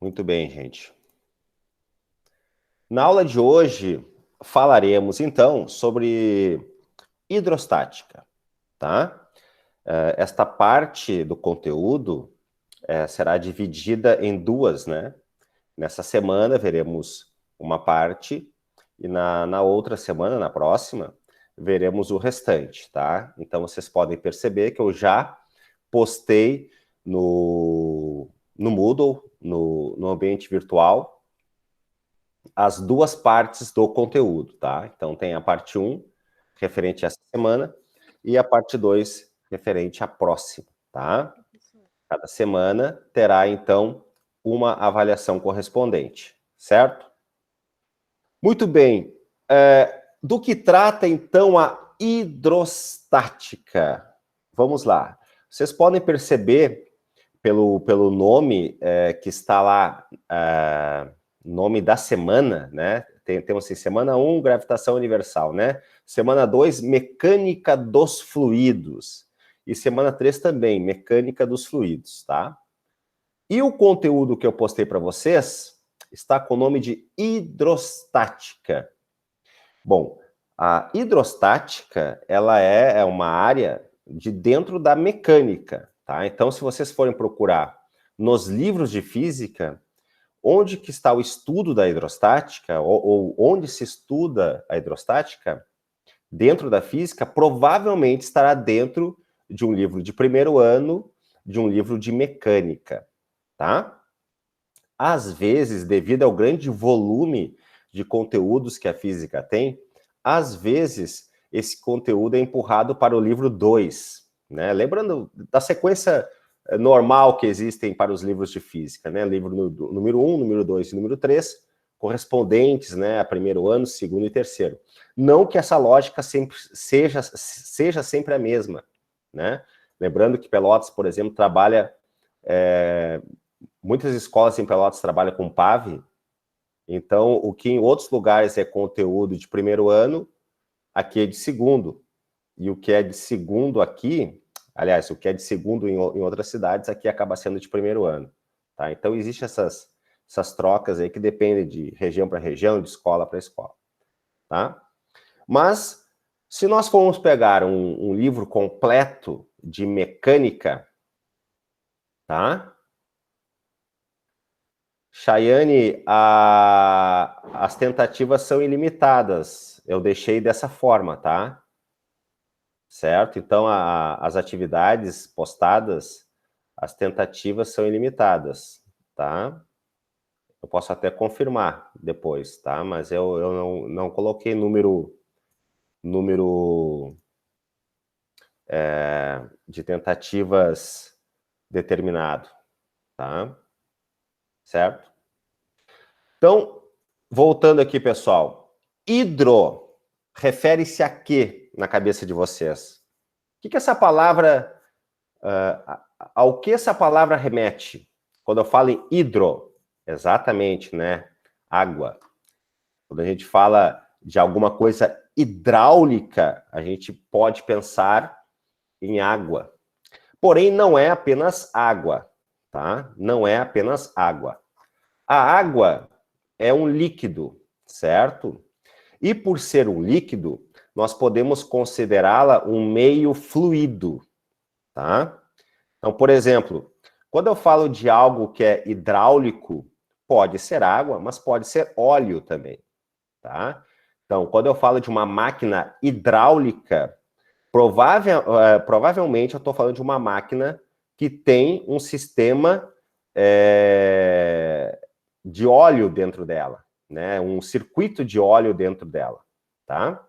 Muito bem, gente. Na aula de hoje, falaremos, então, sobre hidrostática, tá? Esta parte do conteúdo será dividida em duas, né? Nessa semana, veremos uma parte e na outra semana, na próxima, veremos o restante, tá? Então, vocês podem perceber que eu já postei no Moodle, no ambiente virtual, as duas partes do conteúdo, tá? Então tem a parte 1, referente a essa semana, e a parte 2, referente à próxima, tá? Cada semana terá, então, uma avaliação correspondente, certo? Muito bem. Do que trata, então, a hidrostática? Vamos lá. Vocês podem perceber pelo nome que está lá, nome da semana, né? Temos assim, semana 1, gravitação universal, né? Semana 2, mecânica dos fluidos. E semana 3 também, mecânica dos fluidos, tá? E o conteúdo que eu postei para vocês está com o nome de hidrostática. Bom, a hidrostática, ela é uma área de dentro da mecânica, tá? Então, se vocês forem procurar nos livros de física, onde que está o estudo da hidrostática, ou onde se estuda a hidrostática, dentro da física, provavelmente estará dentro de um livro de primeiro ano, de um livro de mecânica, tá? Às vezes, devido ao grande volume de conteúdos que a física tem, às vezes esse conteúdo é empurrado para o livro 2, né? Lembrando da sequência normal que existem para os livros de física, né? Livro número 1, número 2 e número 3, correspondentes, né, a primeiro ano, segundo e terceiro. Não que essa lógica sempre seja sempre a mesma, né? Lembrando que Pelotas, por exemplo, trabalha... muitas escolas em Pelotas trabalham com PAV, então o que em outros lugares é conteúdo de primeiro ano, aqui é de segundo. E o que é de segundo aqui, aliás, o que é de segundo em outras cidades, aqui acaba sendo de primeiro ano. Tá? Então existem essas trocas aí que dependem de região para região, de escola para escola. Tá? Mas, se nós formos pegar um livro completo de mecânica, tá? Chayane, as tentativas são ilimitadas. Eu deixei dessa forma, tá? Certo? Então, as atividades postadas, as tentativas são ilimitadas, tá? Eu posso até confirmar depois, tá? Mas eu não coloquei número de tentativas determinado, tá? Certo? Então, voltando aqui, pessoal. Hidro refere-se a quê na cabeça de vocês? O que essa palavra... ao que essa palavra remete? Quando eu falo em hidro, exatamente, né? Água. Quando a gente fala de alguma coisa hidráulica, a gente pode pensar em água. Porém, não é apenas água, tá? Não é apenas água. A água é um líquido, certo? E por ser um líquido, nós podemos considerá-la um meio fluido, tá? Então, por exemplo, quando eu falo de algo que é hidráulico, pode ser água, mas pode ser óleo também, tá? Então, quando eu falo de uma máquina hidráulica, provavelmente eu estou falando de uma máquina que tem um sistema de óleo dentro dela, né? Um circuito de óleo dentro dela, tá?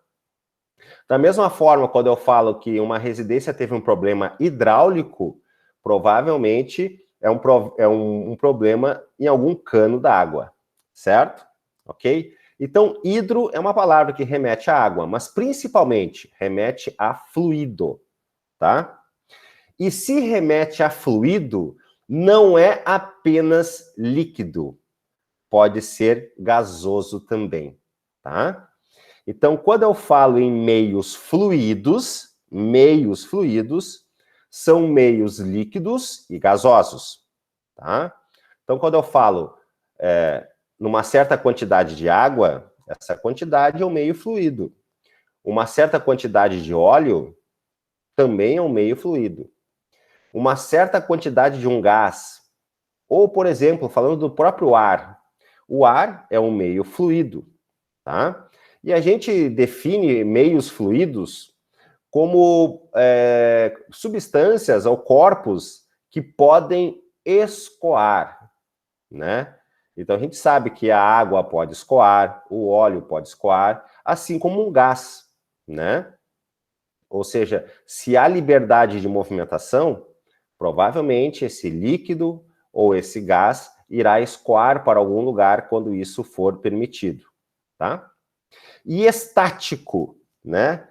Da mesma forma, quando eu falo que uma residência teve um problema hidráulico, provavelmente é um problema em algum cano d'água, certo? Ok? Então, hidro é uma palavra que remete à água, mas principalmente remete a fluido, tá? E se remete a fluido, não é apenas líquido, pode ser gasoso também, tá? Então, quando eu falo em meios fluidos são meios líquidos e gasosos, tá? Então, quando eu falo numa certa quantidade de água, essa quantidade é um meio fluido. Uma certa quantidade de óleo também é um meio fluido. Uma certa quantidade de um gás, ou, por exemplo, falando do próprio ar, o ar é um meio fluido, tá? E a gente define meios fluidos como substâncias ou corpos que podem escoar, né? Então a gente sabe que a água pode escoar, o óleo pode escoar, assim como um gás, né? Ou seja, se há liberdade de movimentação, provavelmente esse líquido ou esse gás irá escoar para algum lugar quando isso for permitido, tá? E estático, né?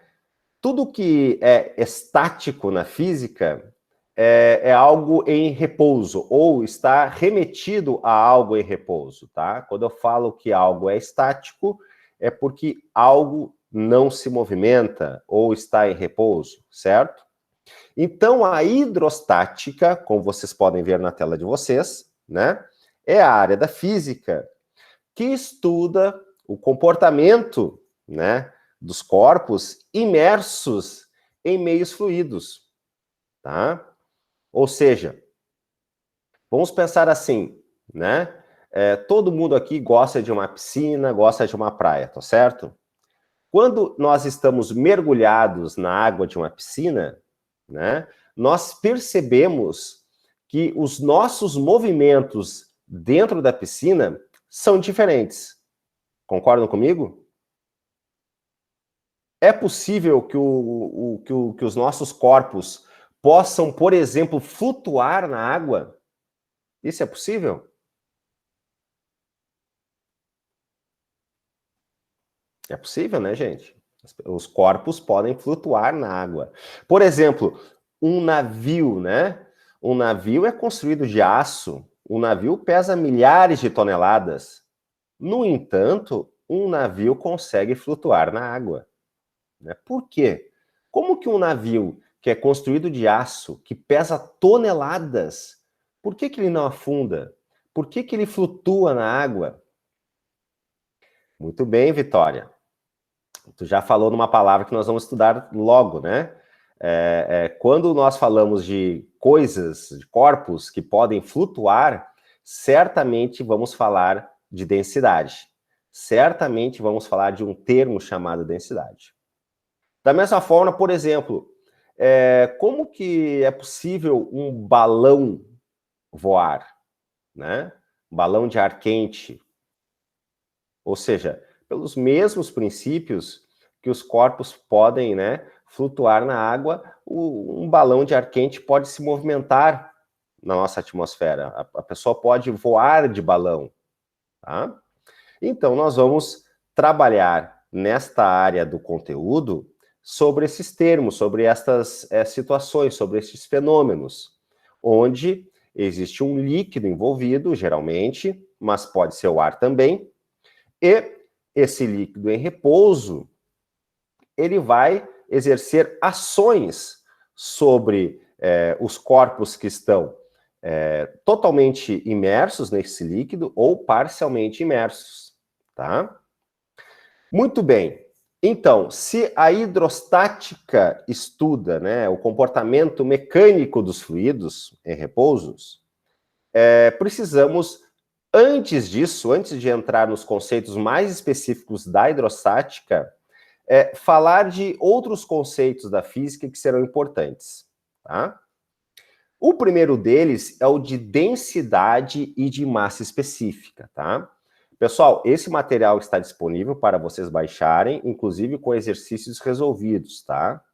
Tudo que é estático na física é algo em repouso, ou está remetido a algo em repouso, tá? Quando eu falo que algo é estático, é porque algo não se movimenta ou está em repouso, certo? Então, a hidrostática, como vocês podem ver na tela de vocês, né, é a área da física que estuda o comportamento, né, dos corpos imersos em meios fluidos, tá? Ou seja, vamos pensar assim, né? Todo mundo aqui gosta de uma piscina, gosta de uma praia, tá certo? Quando nós estamos mergulhados na água de uma piscina, né, nós percebemos que os nossos movimentos dentro da piscina são diferentes. Concordam comigo? É possível que os nossos corpos possam, por exemplo, flutuar na água? Isso é possível? É possível, né, gente? Os corpos podem flutuar na água. Por exemplo, um navio, né? Um navio é construído de aço. Um navio pesa milhares de toneladas. No entanto, um navio consegue flutuar na água, né? Por quê? Como que um navio que é construído de aço, que pesa toneladas, por que que ele não afunda? Por que que ele flutua na água? Muito bem, Vitória. Tu já falou numa palavra que nós vamos estudar logo, né? Quando nós falamos de coisas, de corpos que podem flutuar, certamente vamos falar de densidade. Certamente vamos falar de um termo chamado densidade. Da mesma forma, por exemplo, como que é possível um balão voar, né? Um balão de ar quente. Ou seja, pelos mesmos princípios que os corpos podem, né, flutuar na água, um balão de ar quente pode se movimentar na nossa atmosfera. A pessoa pode voar de balão, tá? Então, nós vamos trabalhar nesta área do conteúdo sobre esses termos, sobre estas situações, sobre esses fenômenos, onde existe um líquido envolvido, geralmente, mas pode ser o ar também, e esse líquido em repouso, ele vai exercer ações sobre os corpos que estão totalmente imersos nesse líquido ou parcialmente imersos, tá? Muito bem. Então, se a hidrostática estuda, né, o comportamento mecânico dos fluidos em repousos, precisamos, antes disso, antes de entrar nos conceitos mais específicos da hidrostática, falar de outros conceitos da física que serão importantes, tá? O primeiro deles é o de densidade e de massa específica, tá? Pessoal, esse material está disponível para vocês baixarem, inclusive com exercícios resolvidos, tá?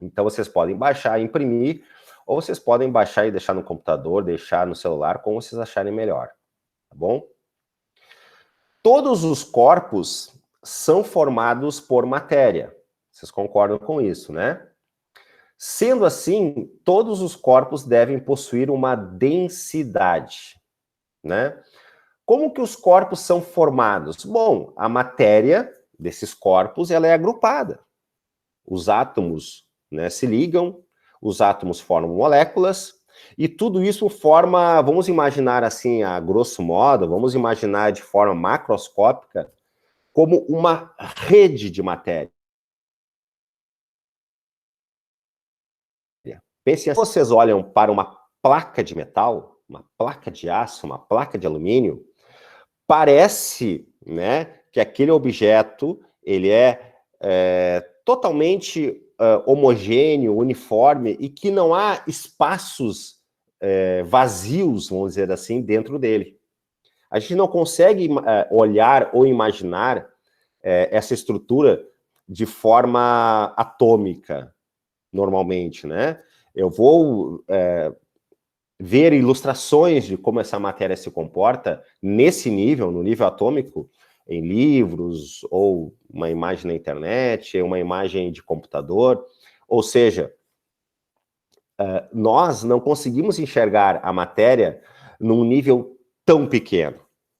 Então, vocês podem baixar e imprimir, ou vocês podem baixar e deixar no computador, deixar no celular, como vocês acharem melhor, tá bom? Todos os corpos são formados por matéria. Vocês concordam com isso, né? Sendo assim, todos os corpos devem possuir uma densidade, né? Como que os corpos são formados? Bom, a matéria desses corpos, ela é agrupada. Os átomos, né, se ligam, os átomos formam moléculas, E tudo isso forma, vamos imaginar assim, a grosso modo, vamos imaginar de forma macroscópica, como uma rede de matéria. Pensem assim, vocês olham para uma placa de metal, uma placa de aço, uma placa de alumínio, parece, né, que aquele objeto ele é totalmente homogêneo, uniforme e que não há espaços vazios, vamos dizer assim, dentro dele. A gente não consegue olhar ou imaginar essa estrutura de forma atômica, normalmente, né? Eu vou ver ilustrações de como essa matéria se comporta nesse nível, no nível atômico, em livros, ou uma imagem na internet, uma imagem de computador. Ou seja, nós não conseguimos enxergar a matéria num nível tão pequeno,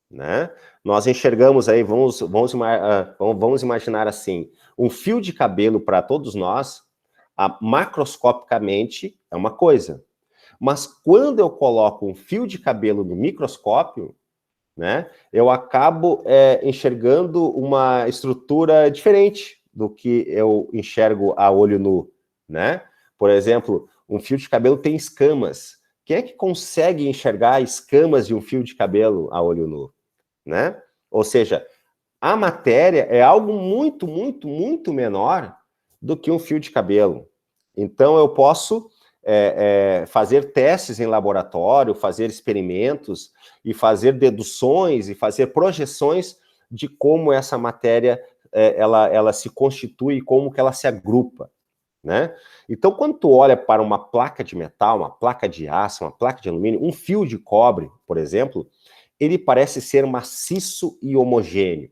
né? Nós enxergamos aí, vamos imaginar assim, um fio de cabelo para todos nós, macroscopicamente, é uma coisa. Mas quando eu coloco um fio de cabelo no microscópio, né, eu acabo enxergando uma estrutura diferente do que eu enxergo a olho nu, né? Por exemplo, um fio de cabelo tem escamas. Quem é que consegue enxergar escamas de um fio de cabelo a olho nu, né? Ou seja, a matéria é algo muito, muito, muito menor do que um fio de cabelo. Então, eu posso fazer testes em laboratório, fazer experimentos e fazer deduções e fazer projeções de como essa matéria ela se constitui e como que ela se agrupa, né? Então, quando tu olha para uma placa de metal, uma placa de aço, uma placa de alumínio, um fio de cobre, por exemplo, ele parece ser maciço e homogêneo.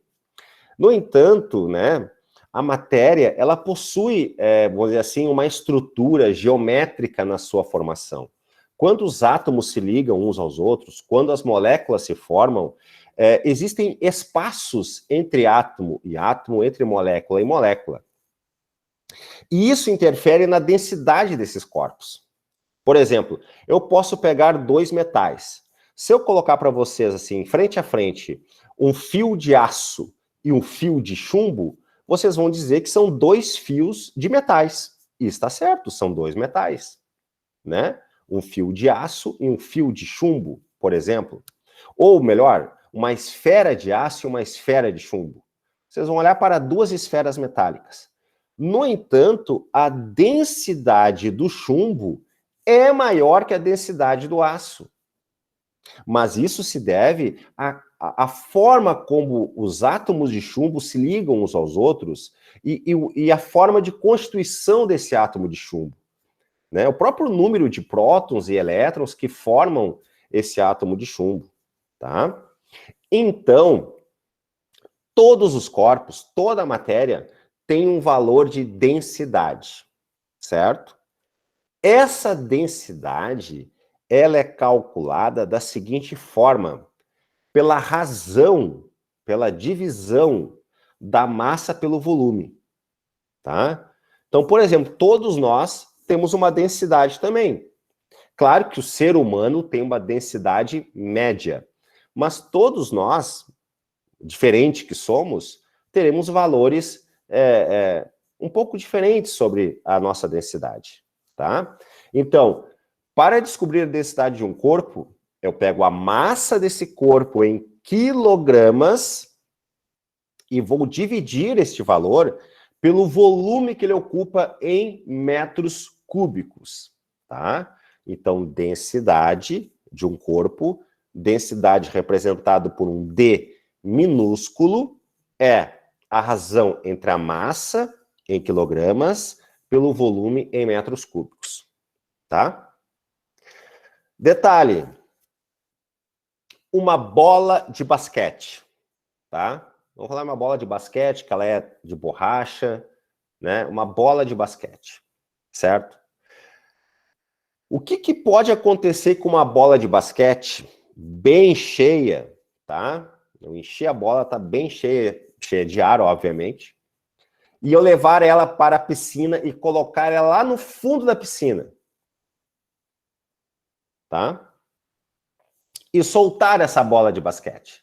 No entanto, né, a matéria, ela possui, vamos dizer assim, uma estrutura geométrica na sua formação. Quando os átomos se ligam uns aos outros, quando as moléculas se formam, existem espaços entre átomo e átomo, entre molécula e molécula. E isso interfere na densidade desses corpos. Por exemplo, eu posso pegar dois metais. Se eu colocar para vocês assim, frente a frente, um fio de aço e um fio de chumbo, vocês vão dizer que são dois fios de metais. E está certo, são dois metais, né? Um fio de aço e um fio de chumbo, por exemplo. Ou melhor, uma esfera de aço e uma esfera de chumbo. Vocês vão olhar para duas esferas metálicas. No entanto, a densidade do chumbo é maior que a densidade do aço. Mas isso se deve à forma como os átomos de chumbo se ligam uns aos outros e a forma de constituição desse átomo de chumbo, né? O próprio número de prótons e elétrons que formam esse átomo de chumbo, tá? Então, todos os corpos, toda a matéria tem um valor de densidade, certo? Essa densidade, ela é calculada da seguinte forma, pela razão, pela divisão da massa pelo volume, tá? Então, por exemplo, todos nós temos uma densidade também. Claro que o ser humano tem uma densidade média, mas todos nós, diferente que somos, teremos valores um pouco diferentes sobre a nossa densidade, tá? Então, para descobrir a densidade de um corpo, eu pego a massa desse corpo em quilogramas e vou dividir este valor pelo volume que ele ocupa em metros cúbicos, tá? Então, densidade de um corpo, densidade representada por um D minúsculo, é a razão entre a massa em quilogramas pelo volume em metros cúbicos, tá? Detalhe, uma bola de basquete, tá? Vamos falar uma bola de basquete, que ela é de borracha, né? Uma bola de basquete, certo? O que pode acontecer com uma bola de basquete bem cheia, tá? Eu enchi a bola, tá bem cheia, cheia de ar, obviamente, e eu levar ela para a piscina e colocar ela lá no fundo da piscina. tá? E soltar essa bola de basquete.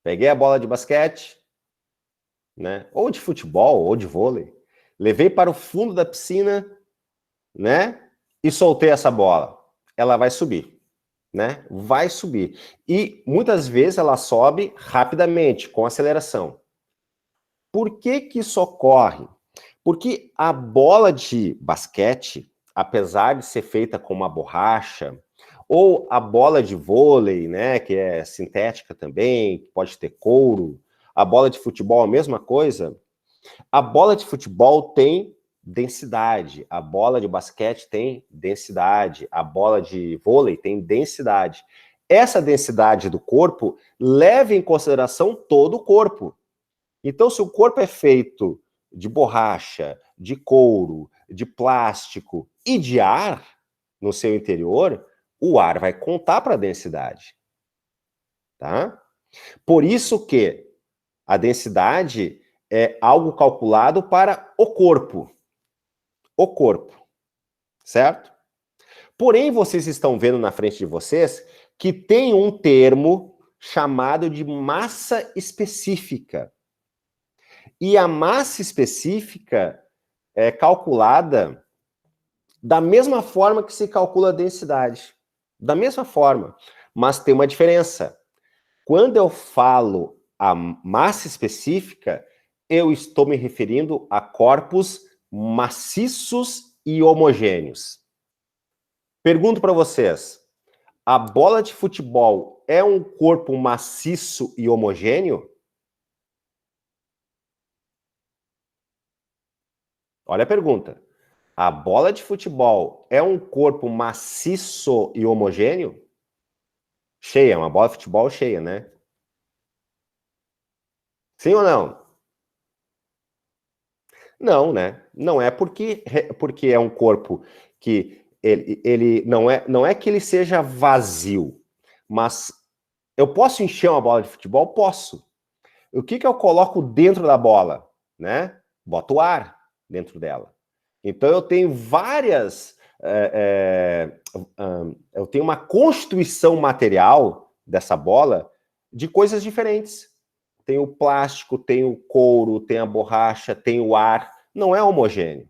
Peguei a bola de basquete, né? Ou de futebol, ou de vôlei. Levei para o fundo da piscina, né? E soltei essa bola. Ela vai subir, né? Vai subir. E muitas vezes ela sobe rapidamente, com aceleração. Por que que isso ocorre? Porque a bola de basquete, apesar de ser feita com uma borracha, ou a bola de vôlei, né, que é sintética também, pode ter couro, a bola de futebol a mesma coisa, a bola de futebol tem densidade, a bola de basquete tem densidade, a bola de vôlei tem densidade. Essa densidade do corpo leva em consideração todo o corpo. Então, se o corpo é feito de borracha, de couro, de plástico e de ar no seu interior, o ar vai contar para a densidade, tá? Por isso que a densidade é algo calculado para o corpo, certo? Porém, vocês estão vendo na frente de vocês que tem um termo chamado de massa específica. E a massa específica é calculada da mesma forma que se calcula a densidade. Da mesma forma. Mas tem uma diferença. Quando eu falo a massa específica, eu estou me referindo a corpos maciços e homogêneos. Pergunto para vocês, a bola de futebol é um corpo maciço e homogêneo? Olha a pergunta. A bola de futebol é um corpo maciço e homogêneo? Cheia, uma bola de futebol cheia, né? Sim ou não? Não, né? Não é porque é um corpo que ele não é que ele seja vazio, mas eu posso encher uma bola de futebol? Posso. O que que eu coloco dentro da bola, né? Boto ar dentro dela. Então eu tenho várias, eu tenho uma constituição material dessa bola de coisas diferentes. Tem o plástico, tem o couro, tem a borracha, tem o ar. Não é homogêneo,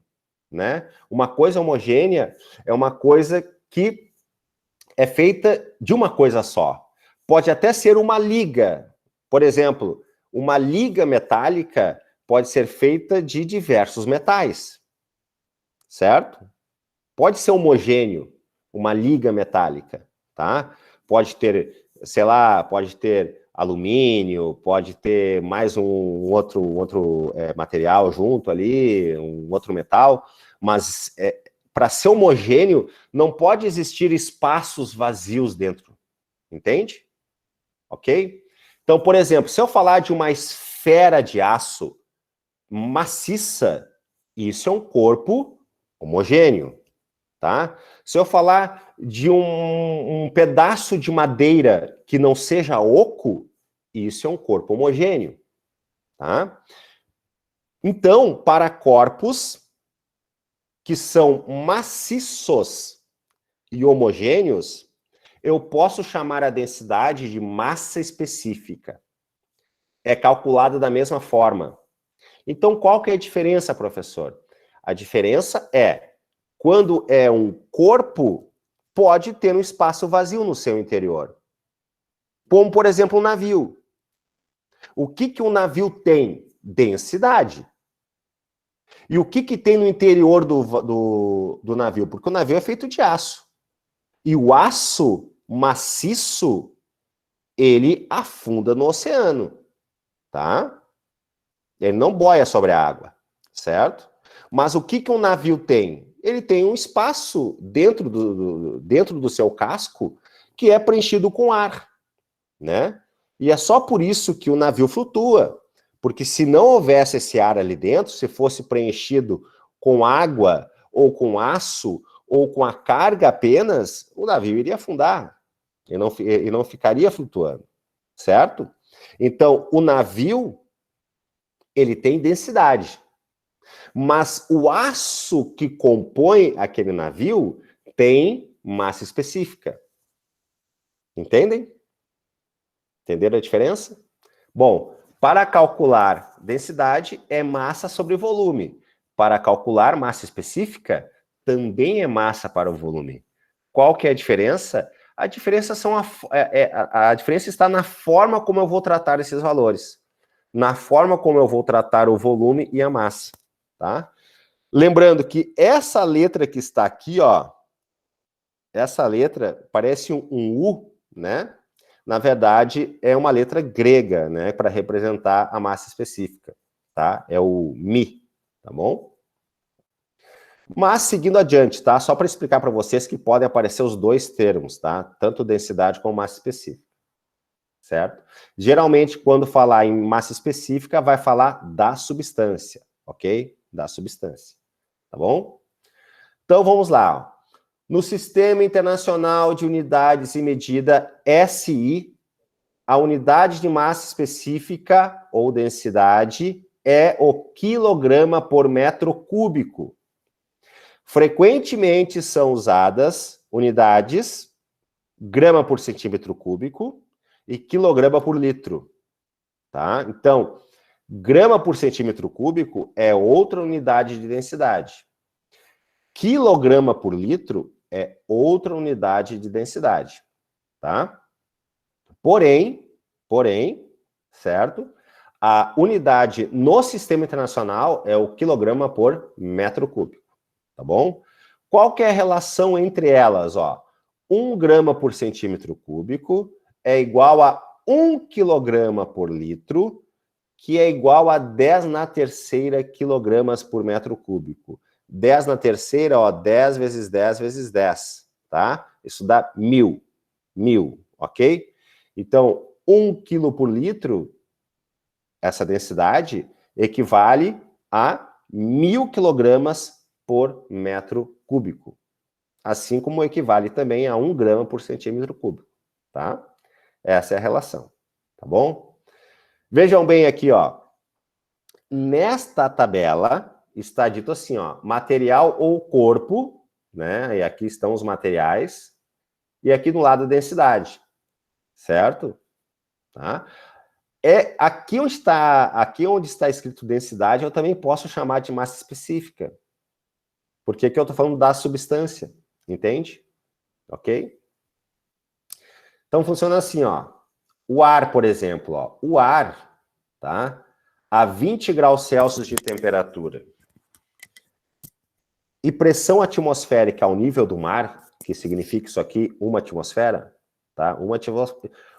né? Uma coisa homogênea é uma coisa que é feita de uma coisa só. Pode até ser uma liga. Por exemplo, uma liga metálica pode ser feita de diversos metais, certo? Pode ser homogêneo, uma liga metálica, tá? Pode ter, sei lá, pode ter alumínio, pode ter mais um outro material junto ali, um outro metal, mas para ser homogêneo não pode existir espaços vazios dentro, entende? Ok? Então, por exemplo, se eu falar de uma esfera de aço maciça, isso é um corpo homogêneo, tá? Se eu falar de um pedaço de madeira que não seja oco, isso é um corpo homogêneo, tá? Então, para corpos que são maciços e homogêneos, eu posso chamar a densidade de massa específica. É calculada da mesma forma. Então, qual que é a diferença, professor? A diferença é, quando é um corpo, pode ter um espaço vazio no seu interior. Como, por exemplo, um navio. O que que um navio tem? Densidade. E o que que tem no interior do navio? Porque o navio é feito de aço. E o aço maciço, ele afunda no oceano, tá? Ele não boia sobre a água, certo? Mas o que que um navio tem? Ele tem um espaço dentro do seu casco que é preenchido com ar, né? E é só por isso que o navio flutua, porque se não houvesse esse ar ali dentro, se fosse preenchido com água ou com aço ou com a carga apenas, o navio iria afundar e não ficaria flutuando, certo? Então, o navio, ele tem densidade, mas o aço que compõe aquele navio tem massa específica. Entendem? Entenderam a diferença? Bom, para calcular densidade é massa sobre volume. Para calcular massa específica, também é massa para o volume. Qual que é a diferença? A diferença, a diferença está na forma como eu vou tratar esses valores. Na forma como eu vou tratar o volume e a massa, tá? Lembrando que essa letra que está aqui, ó, essa letra parece um U, né? Na verdade, é uma letra grega, né, para representar a massa específica, tá? É o Mi, tá bom? Mas, seguindo adiante, tá? Só para explicar para vocês que podem aparecer os dois termos, tá? Tanto densidade como massa específica, certo? Geralmente, quando falar em massa específica, vai falar da substância, ok? Da substância, tá bom? Então, vamos lá, ó. No Sistema Internacional de Unidades e Medida, SI, a unidade de massa específica, ou densidade, é o quilograma por metro cúbico. Frequentemente são usadas unidades grama por centímetro cúbico e quilograma por litro, tá? Então, grama por centímetro cúbico é outra unidade de densidade. Quilograma por litro é outra unidade de densidade, tá? Porém, certo? A unidade no Sistema Internacional é o quilograma por metro cúbico, tá bom? Qual que é a relação entre elas, ó? 1 grama por centímetro cúbico é igual a 1 quilograma por litro, que é igual a 10 na terceira quilogramas por metro cúbico. 10 na terceira, ó, 10 vezes 10 vezes 10, tá? Isso dá 1000, ok? Então, 1 quilo por litro, essa densidade, equivale a 1000 quilogramas por metro cúbico. Assim como equivale também a 1 grama por centímetro cúbico, tá? Essa é a relação, tá bom? Vejam bem aqui, ó. Nesta tabela está dito assim, ó, material ou corpo, né? E aqui estão os materiais. E aqui do lado a densidade, certo? Tá? Aqui onde está escrito densidade, eu também posso chamar de massa específica. Porque aqui eu estou falando da substância, entende? Ok? Então funciona assim, ó. O ar, por exemplo, ó. O ar, tá? A 20 graus Celsius de temperatura e pressão atmosférica ao nível do mar, que significa isso aqui, uma atmosfera, tá?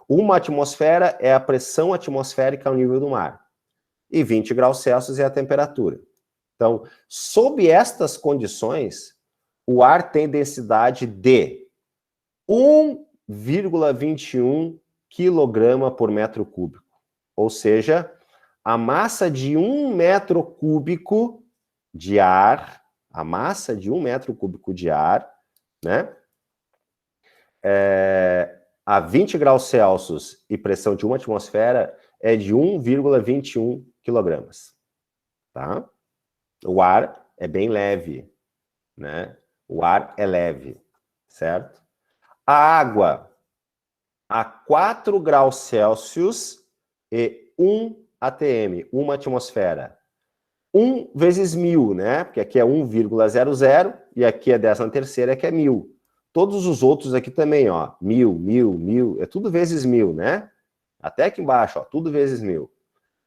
Uma atmosfera é a pressão atmosférica ao nível do mar. E 20 graus Celsius é a temperatura. Então, sob estas condições, o ar tem densidade de 1,21 quilograma por metro cúbico. Ou seja, a massa de 1 metro cúbico de ar, a massa de 1 metro cúbico de ar, né? A 20 graus Celsius e pressão de uma atmosfera é de 1,21 quilogramas, tá? O ar é bem leve, né? O ar é leve, certo? A água a 4 graus Celsius e 1 atm, uma atmosfera. 1 vezes 1000, né? Porque aqui é 1,00 e aqui é 10 na terceira, que é 1000. Todos os outros aqui também, ó, 1000, é tudo vezes 1000, né? Até aqui embaixo, ó, tudo vezes 1000.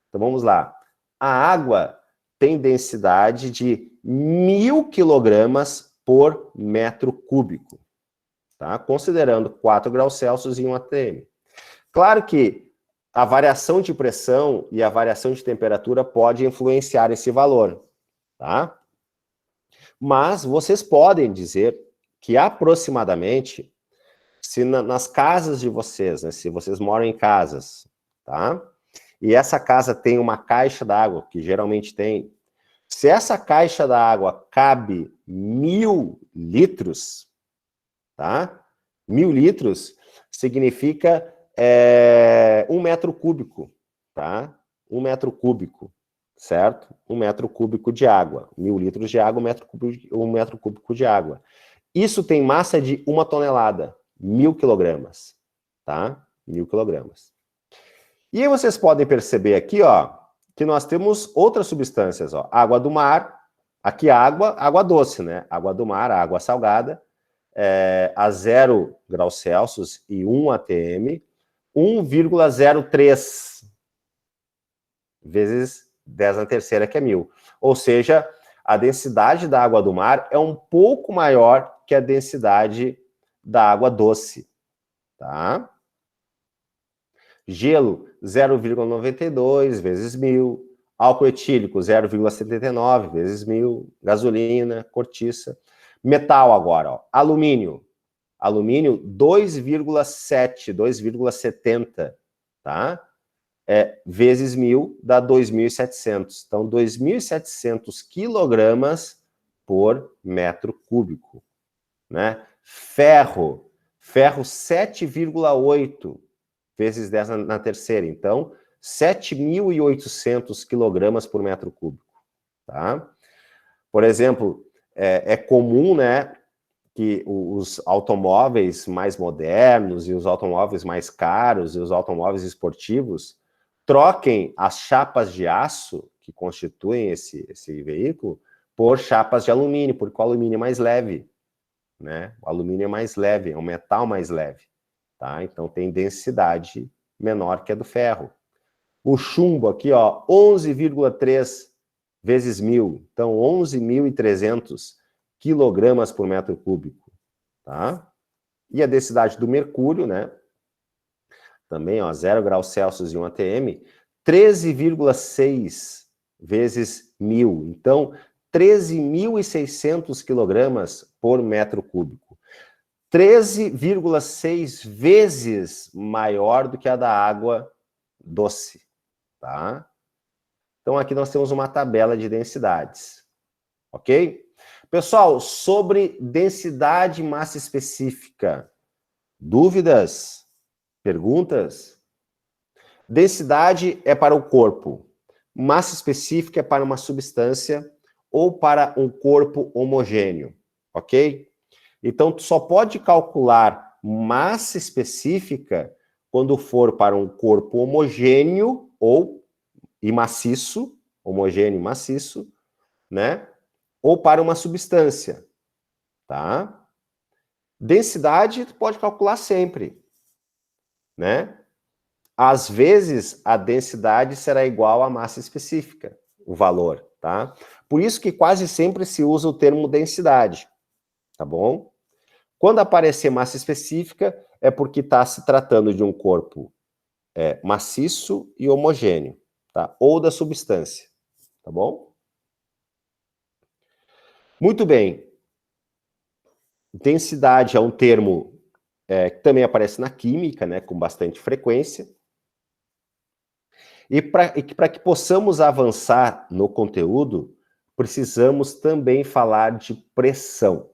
Então vamos lá. A água tem densidade de 1000 quilogramas por metro cúbico, tá? Considerando 4 graus Celsius e 1 atm. Claro que a variação de pressão e a variação de temperatura pode influenciar esse valor, tá? Mas vocês podem dizer que aproximadamente, se nas casas de vocês, né, se vocês moram em casas, tá? E essa casa tem uma caixa d'água, que geralmente tem, se essa caixa d'água cabe 1000 litros, tá? 1000 litros significa 1 metro cúbico, tá? 1 metro cúbico, certo? 1 metro cúbico de água. 1000 litros de água, 1 metro cúbico de água. Isso tem massa de 1 tonelada, 1000 quilogramas, tá? 1000 quilogramas. E aí vocês podem perceber aqui, ó, que nós temos outras substâncias, ó. Água do mar, aqui água doce, né? Água do mar, água salgada, a 0 graus Celsius e 1 atm, 1,03 vezes 10 na terceira, que é 1000. Ou seja, a densidade da água do mar é um pouco maior que a densidade da água doce, tá? Gelo, 0,92 vezes 1000. Álcool etílico, 0,79 vezes 1000. Gasolina, cortiça. Metal agora, ó. Alumínio. Alumínio, 2,7, 2,70, tá? Vezes 1000 dá 2.700. Então, 2.700 quilogramas por metro cúbico, né? Ferro, 7,8 vezes 10 na terceira. Então, 7.800 quilogramas por metro cúbico, tá? Por exemplo, é comum, né, que os automóveis mais modernos e os automóveis mais caros e os automóveis esportivos troquem as chapas de aço que constituem esse veículo por chapas de alumínio, porque o alumínio é mais leve, né? O alumínio é mais leve, é um metal mais leve, tá? Então tem densidade menor que a do ferro. O chumbo aqui, ó, 11,3 vezes 1000, então 11.300 quilogramas por metro cúbico, tá? E a densidade do mercúrio, né? Também, ó, 0 graus Celsius e 1 atm, 13,6 vezes 1000. Então, 13.600 quilogramas por metro cúbico. 13,6 vezes maior do que a da água doce, tá? Então, aqui nós temos uma tabela de densidades, ok? Pessoal, sobre densidade e massa específica, dúvidas? Perguntas? Densidade é para o corpo, massa específica é para uma substância ou para um corpo homogêneo, ok? Então, tu só pode calcular massa específica quando for para um corpo homogêneo e maciço, homogêneo e maciço, né? Ou para uma substância, tá? Densidade tu pode calcular sempre, né? Às vezes, a densidade será igual à massa específica, o valor, tá? Por isso que quase sempre se usa o termo densidade, tá bom? Quando aparecer massa específica, é porque está se tratando de um corpo maciço e homogêneo, tá? Ou da substância, tá bom? Muito bem. Densidade é um termo que também aparece na química, né, com bastante frequência. E para que possamos avançar no conteúdo, precisamos também falar de pressão,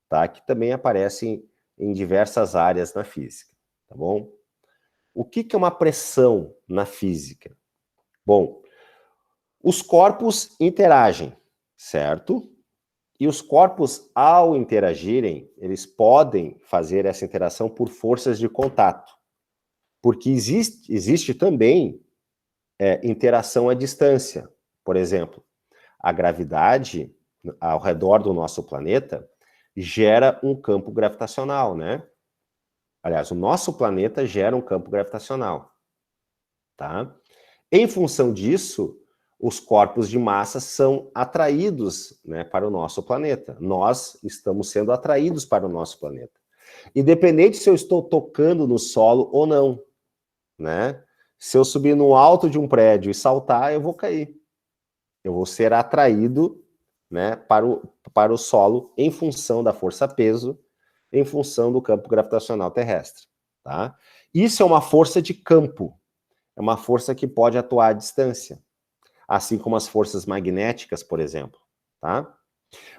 tá? Que também aparece em diversas áreas na física, tá bom? O que é uma pressão na física? Bom, os corpos interagem, certo? E os corpos, ao interagirem, eles podem fazer essa interação por forças de contato. Porque existe também interação à distância. Por exemplo, a gravidade ao redor do nosso planeta gera um campo gravitacional, né? Aliás, o nosso planeta gera um campo gravitacional, tá? Em função disso, os corpos de massa são atraídos, né, para o nosso planeta. Nós estamos sendo atraídos para o nosso planeta. Independente se eu estou tocando no solo ou não, né? Se eu subir no alto de um prédio e saltar, eu vou cair. Eu vou ser atraído, né, para o solo em função da força-peso, em função do campo gravitacional terrestre, tá? Isso é uma força de campo. É uma força que pode atuar à distância. Assim como as forças magnéticas, por exemplo, tá?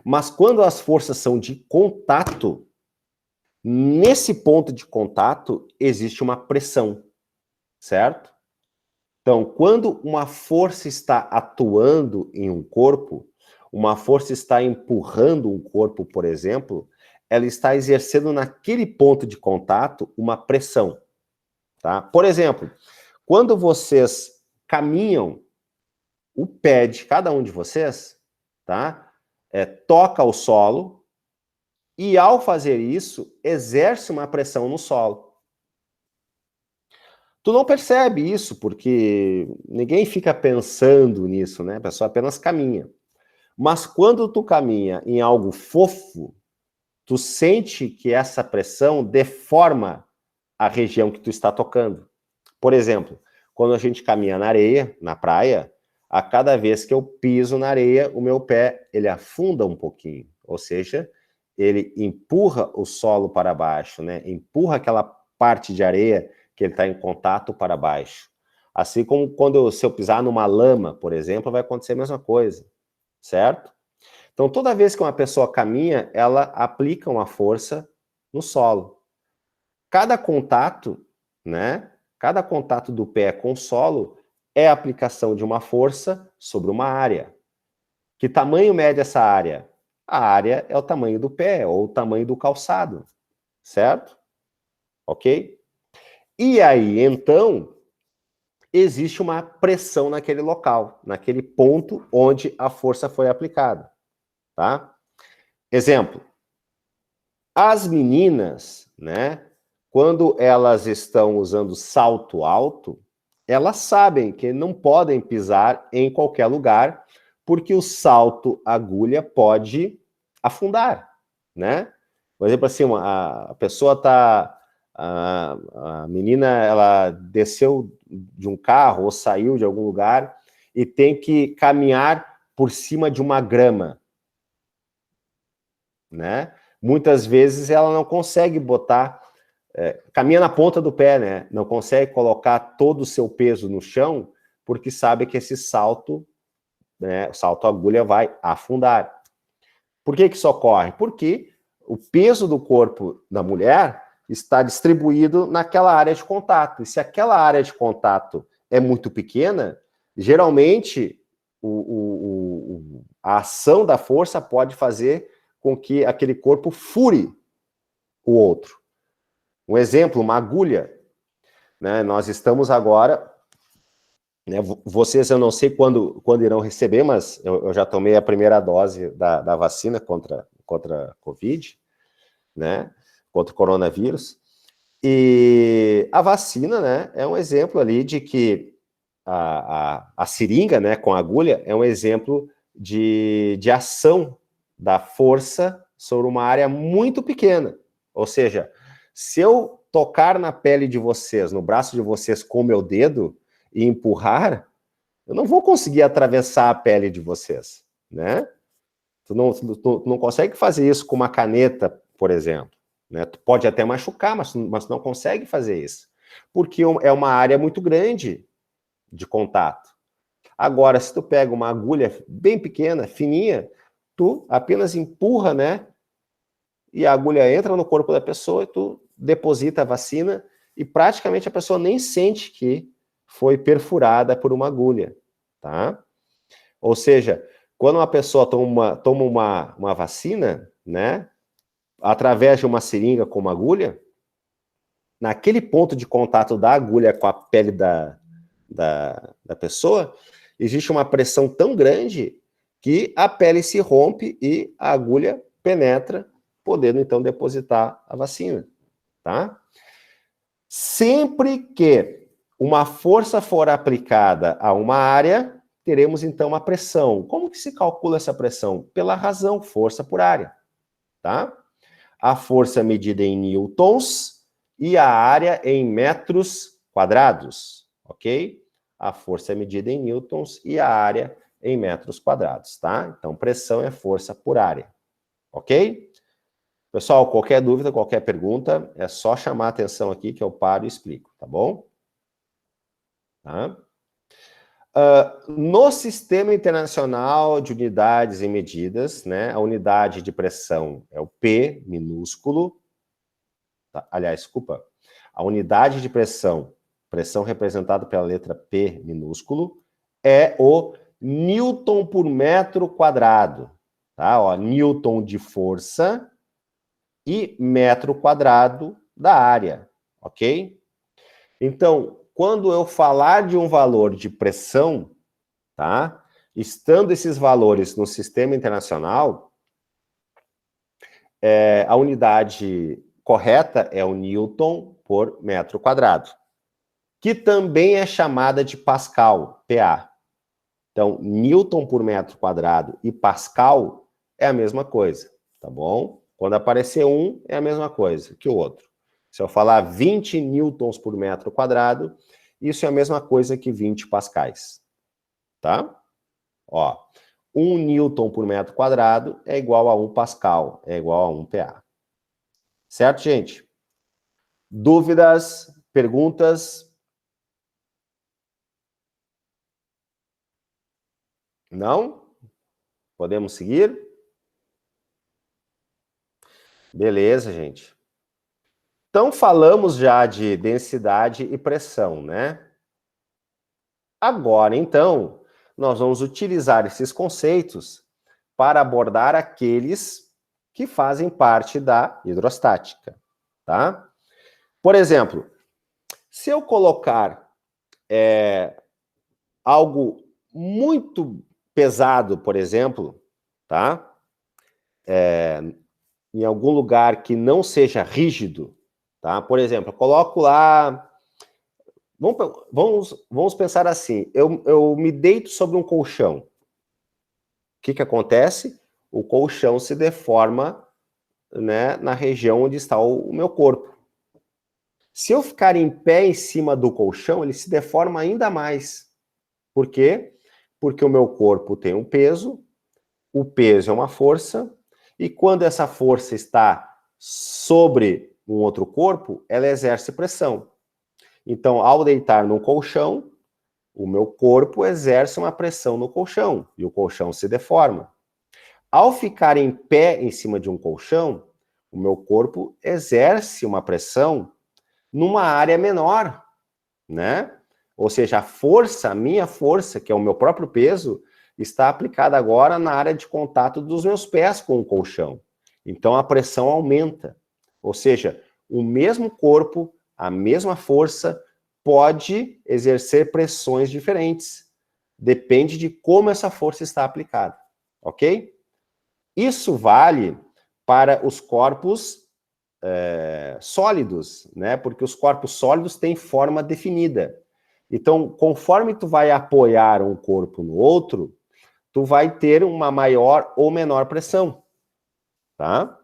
Mas quando as forças são de contato, nesse ponto de contato existe uma pressão, certo? Então, quando uma força está atuando em um corpo, uma força está empurrando um corpo, por exemplo, ela está exercendo naquele ponto de contato uma pressão, tá? Por exemplo, quando vocês caminham, o pé de cada um de vocês, tá? Toca o solo e, ao fazer isso, exerce uma pressão no solo. Tu não percebe isso, porque ninguém fica pensando nisso, né? A pessoa apenas caminha. Mas quando tu caminha em algo fofo, tu sente que essa pressão deforma a região que tu está tocando. Por exemplo, quando a gente caminha na areia, na praia, a cada vez que eu piso na areia, o meu pé, ele afunda um pouquinho. Ou seja, ele empurra o solo para baixo, né? Empurra aquela parte de areia que ele está em contato para baixo. Assim como se eu pisar numa lama, por exemplo, vai acontecer a mesma coisa, certo? Então, toda vez que uma pessoa caminha, ela aplica uma força no solo. Cada contato, né? Cada contato do pé com o solo é a aplicação de uma força sobre uma área. Que tamanho mede essa área? A área é o tamanho do pé, ou o tamanho do calçado, certo? Ok? E aí, então, existe uma pressão naquele local, naquele ponto onde a força foi aplicada, tá? Exemplo, as meninas, né, quando elas estão usando salto alto, elas sabem que não podem pisar em qualquer lugar, porque o salto agulha pode afundar, né? Por exemplo, assim, a pessoa está... A menina, ela desceu de um carro ou saiu de algum lugar e tem que caminhar por cima de uma grama, né? Muitas vezes ela não consegue botar, caminha na ponta do pé, né? Não consegue colocar todo o seu peso no chão, porque sabe que esse salto, né, o salto agulha vai afundar. Por que isso ocorre? Porque o peso do corpo da mulher está distribuído naquela área de contato. E se aquela área de contato é muito pequena, geralmente a ação da força pode fazer com que aquele corpo fure o outro. Um exemplo, uma agulha, né? Nós estamos agora, né, vocês eu não sei quando irão receber, mas eu já tomei a primeira dose da vacina contra a Covid, né? Contra o coronavírus. E a vacina, né, é um exemplo ali de que a seringa, né, com a agulha, é um exemplo de ação da força sobre uma área muito pequena. Ou seja, se eu tocar na pele de vocês, no braço de vocês com o meu dedo e empurrar, eu não vou conseguir atravessar a pele de vocês, né? Tu não consegue fazer isso com uma caneta, por exemplo, né? Tu pode até machucar, mas não consegue fazer isso, porque é uma área muito grande de contato. Agora, se tu pega uma agulha bem pequena, fininha, tu apenas empurra, né? E a agulha entra no corpo da pessoa e tu deposita a vacina e praticamente a pessoa nem sente que foi perfurada por uma agulha, tá? Ou seja, quando uma pessoa toma uma vacina, né, através de uma seringa com uma agulha, naquele ponto de contato da agulha com a pele da pessoa, existe uma pressão tão grande que a pele se rompe e a agulha penetra, podendo então depositar a vacina, tá? Sempre que uma força for aplicada a uma área, teremos então uma pressão. Como que se calcula essa pressão? Pela razão, força por área, tá? A força é medida em newtons e a área em metros quadrados, ok? A força é medida em newtons e a área em metros quadrados, tá? Então, pressão é força por área, ok? Pessoal, qualquer dúvida, qualquer pergunta, é só chamar a atenção aqui que eu paro e explico, tá bom? Tá? No Sistema Internacional de Unidades e Medidas, né, a unidade de pressão é o P minúsculo, tá? Aliás, desculpa, a unidade de pressão representada pela letra P minúsculo, é o Newton por metro quadrado, tá? Ó, Newton de força e metro quadrado da área, ok? Então, quando eu falar de um valor de pressão, tá? Estando esses valores no sistema internacional, a unidade correta é o Newton por metro quadrado, que também é chamada de Pascal, PA. Então, Newton por metro quadrado e Pascal é a mesma coisa, tá bom? Quando aparecer um, é a mesma coisa que o outro. Se eu falar 20 newtons por metro quadrado, isso é a mesma coisa que 20 pascais, tá? Ó, 1 newton por metro quadrado é igual a 1 pascal, é igual a 1 PA. Certo, gente? Dúvidas, perguntas? Não? Podemos seguir? Beleza, gente. Então, falamos já de densidade e pressão, né? Agora, então, nós vamos utilizar esses conceitos para abordar aqueles que fazem parte da hidrostática, tá? Por exemplo, se eu colocar algo muito pesado, por exemplo, tá? Em algum lugar que não seja rígido, tá? Por exemplo, eu coloco lá... Vamos pensar assim, eu me deito sobre um colchão. O que acontece? O colchão se deforma, né, na região onde está o meu corpo. Se eu ficar em pé em cima do colchão, ele se deforma ainda mais. Por quê? Porque o meu corpo tem um peso, o peso é uma força, e quando essa força está sobre um outro corpo, ela exerce pressão. Então, ao deitar no colchão, o meu corpo exerce uma pressão no colchão, e o colchão se deforma. Ao ficar em pé em cima de um colchão, o meu corpo exerce uma pressão numa área menor, né? Ou seja, a força, a minha força, que é o meu próprio peso, está aplicada agora na área de contato dos meus pés com o colchão. Então a pressão aumenta. Ou seja, o mesmo corpo, a mesma força, pode exercer pressões diferentes. Depende de como essa força está aplicada, ok? Isso vale para os corpos sólidos, né? Porque os corpos sólidos têm forma definida. Então, conforme tu vai apoiar um corpo no outro, tu vai ter uma maior ou menor pressão, tá?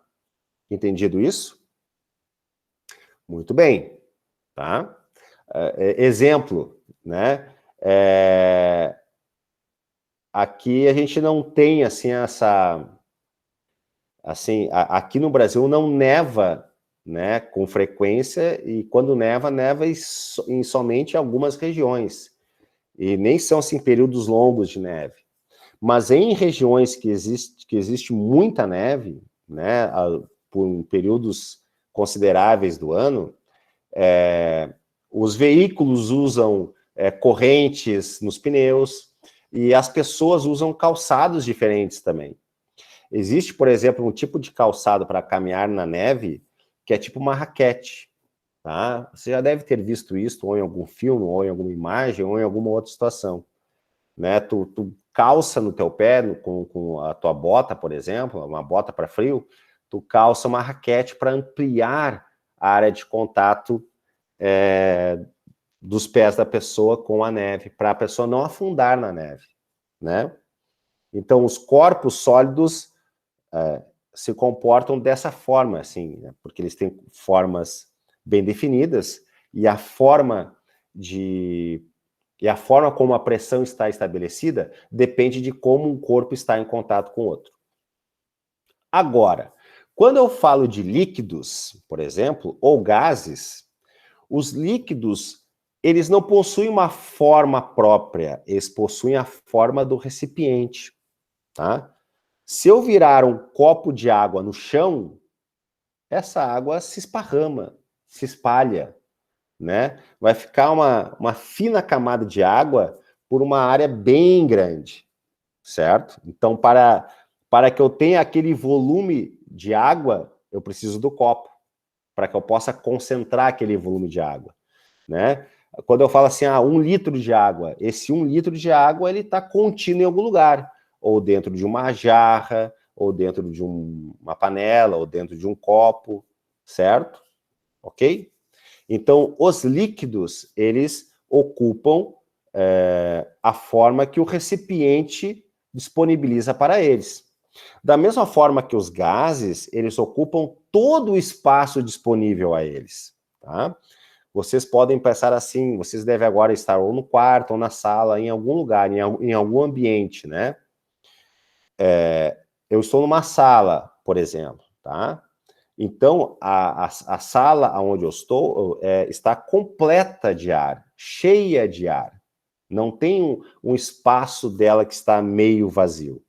Entendido isso? Muito bem, tá? Exemplo, né? Aqui a gente não tem, assim, aqui no Brasil não neva, né, com frequência, e quando neva, neva em somente algumas regiões. E nem são, assim, períodos longos de neve. Mas em regiões que existe muita neve, né, por períodos consideráveis do ano, os veículos usam correntes nos pneus e as pessoas usam calçados diferentes também. Existe, por exemplo, um tipo de calçado para caminhar na neve que é tipo uma raquete, tá? Você já deve ter visto isso ou em algum filme, ou em alguma imagem, ou em alguma outra situação, né? Tu calça no teu pé, com a tua bota, por exemplo, uma bota para frio, tu calça uma raquete para ampliar a área de contato dos pés da pessoa com a neve, para a pessoa não afundar na neve, né? Então, os corpos sólidos se comportam dessa forma, assim, né? Porque eles têm formas bem definidas e a forma como a pressão está estabelecida depende de como um corpo está em contato com o outro. Agora, quando eu falo de líquidos, por exemplo, ou gases, os líquidos, eles não possuem uma forma própria, eles possuem a forma do recipiente, tá? Se eu virar um copo de água no chão, essa água se esparrama, se espalha, né? Vai ficar uma fina camada de água por uma área bem grande, certo? Então, para que eu tenha aquele volume de água, eu preciso do copo, para que eu possa concentrar aquele volume de água. né? Quando eu falo assim, 1 litro de água, esse 1 litro de água, ele está contido em algum lugar, ou dentro de uma jarra, ou dentro de uma panela, ou dentro de um copo, certo? Ok? Então, os líquidos, eles ocupam a forma que o recipiente disponibiliza para eles. Da mesma forma que os gases, eles ocupam todo o espaço disponível a eles, tá? Vocês podem pensar assim, vocês devem agora estar ou no quarto, ou na sala, em algum lugar, em algum ambiente, né? Eu estou numa sala, por exemplo, tá? Então, a sala onde eu estou está completa de ar, cheia de ar. Não tem um espaço dela que está meio vazio.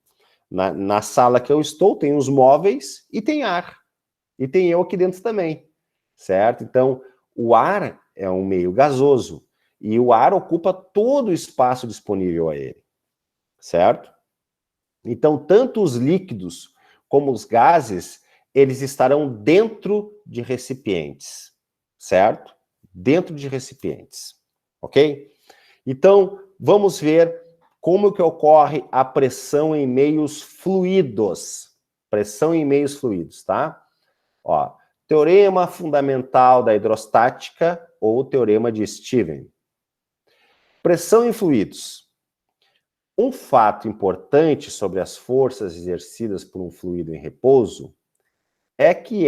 Na sala que eu estou, tem os móveis e tem ar. E tem eu aqui dentro também, certo? Então, o ar é um meio gasoso. E o ar ocupa todo o espaço disponível a ele, certo? Então, tanto os líquidos como os gases, eles estarão dentro de recipientes, certo? Dentro de recipientes, ok? Então, vamos ver como que ocorre a pressão em meios fluidos. Pressão em meios fluidos, tá? Ó, teorema fundamental da hidrostática ou teorema de Steven. Pressão em fluidos. Um fato importante sobre as forças exercidas por um fluido em repouso é que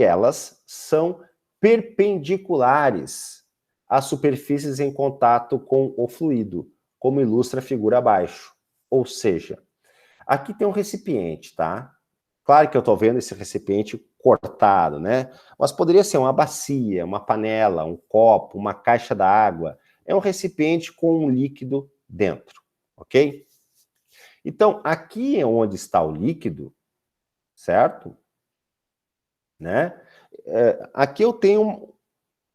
elas são perpendiculares às superfícies em contato com o fluido, como ilustra a figura abaixo. Ou seja, aqui tem um recipiente, tá? Claro que eu estou vendo esse recipiente cortado, né? Mas poderia ser uma bacia, uma panela, um copo, uma caixa d'água. É um recipiente com um líquido dentro, ok? Então, aqui é onde está o líquido, certo? Né? Aqui eu tenho